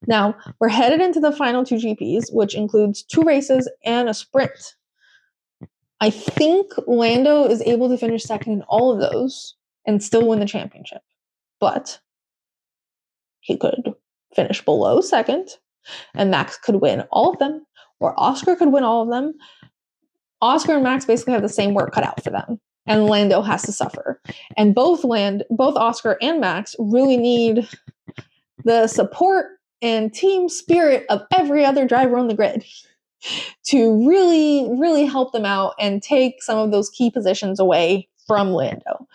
Now, we're headed into the final 2 GPs, which includes 2 races and a sprint. I think Lando is able to finish second in all of those and still win the championship. But he could finish below second, and Max could win all of them, or Oscar could win all of them. Oscar and Max basically have the same work cut out for them, and Lando has to suffer. And both Oscar and Max really need the support and team spirit of every other driver on the grid to really, really help them out and take some of those key positions away from Lando.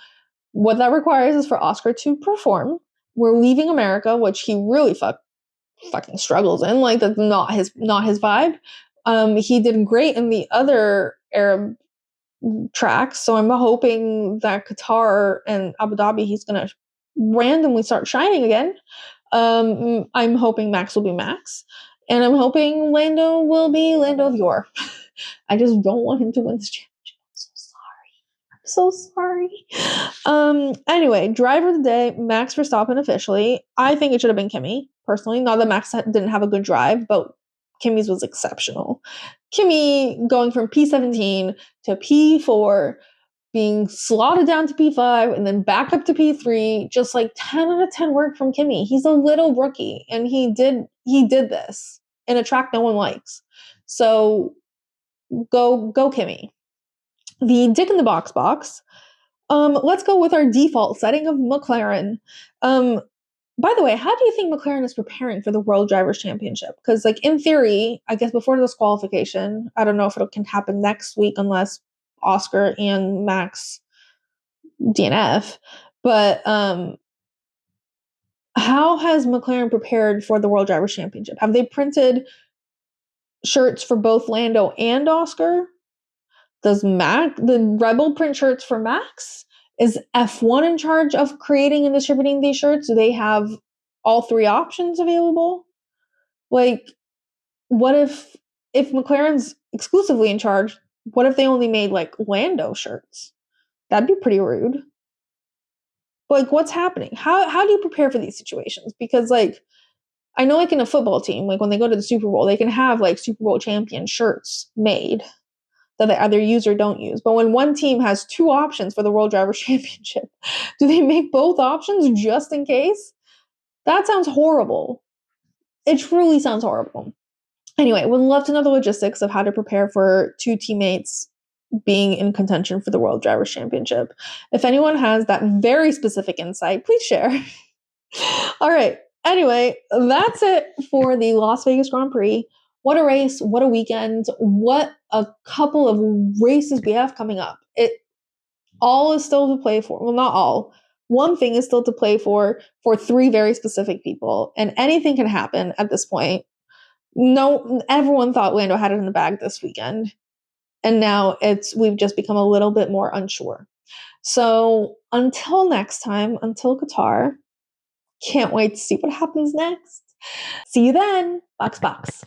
What that requires is for Oscar to perform. We're leaving America, which he really fucking struggles in. Like, that's not his vibe. He did great in the other Arab tracks, so I'm hoping that Qatar and Abu Dhabi he's gonna randomly start shining again. I'm hoping Max will be Max, and I'm hoping Lando will be Lando of yore. I just don't want him to win this championship. I'm so sorry. Anyway, driver of the day, Max Verstappen officially. I think it should have been Kimi, personally. Not that Max didn't have a good drive, but Kimi's was exceptional. Kimi going from P17 to P4, being slotted down to P5 and then back up to P3, just like 10 out of 10 work from Kimi. He's a little rookie, and he did this in a track no one likes. So go Kimi. The Dick in the Box. Let's go with our default setting of McLaren. By the way, how do you think McLaren is preparing for the World Drivers' Championship? Because, like, in theory, I guess before this qualification, I don't know if it can happen next week unless Oscar and Max DNF. But how has McLaren prepared for the World Drivers' Championship? Have they printed shirts for both Lando and Oscar? Does the Rebel print shirts for Max? Is F1 in charge of creating and distributing these shirts? Do they have all 3 options available? Like, what if McLaren's exclusively in charge, what if they only made like Lando shirts? That'd be pretty rude. Like, what's happening? How do you prepare for these situations? Because, like, I know, like, in a football team, like when they go to the Super Bowl, they can have like Super Bowl champion shirts made that they either use or don't use. But when one team has 2 options for the World Drivers' Championship, do they make both options just in case? That sounds horrible. It truly sounds horrible. Anyway, would love to know the logistics of how to prepare for 2 teammates being in contention for the World Drivers' Championship. If anyone has that very specific insight, please share. All right. Anyway, that's it for the Las Vegas Grand Prix. What a race, what a weekend, what a couple of races we have coming up. It all is still to play for. Well, not all. One thing is still to play for 3 very specific people, and anything can happen at this point. No, everyone thought Lando had it in the bag this weekend, and now we've just become a little bit more unsure. So until next time, until Qatar, can't wait to see what happens next. See you then. Box.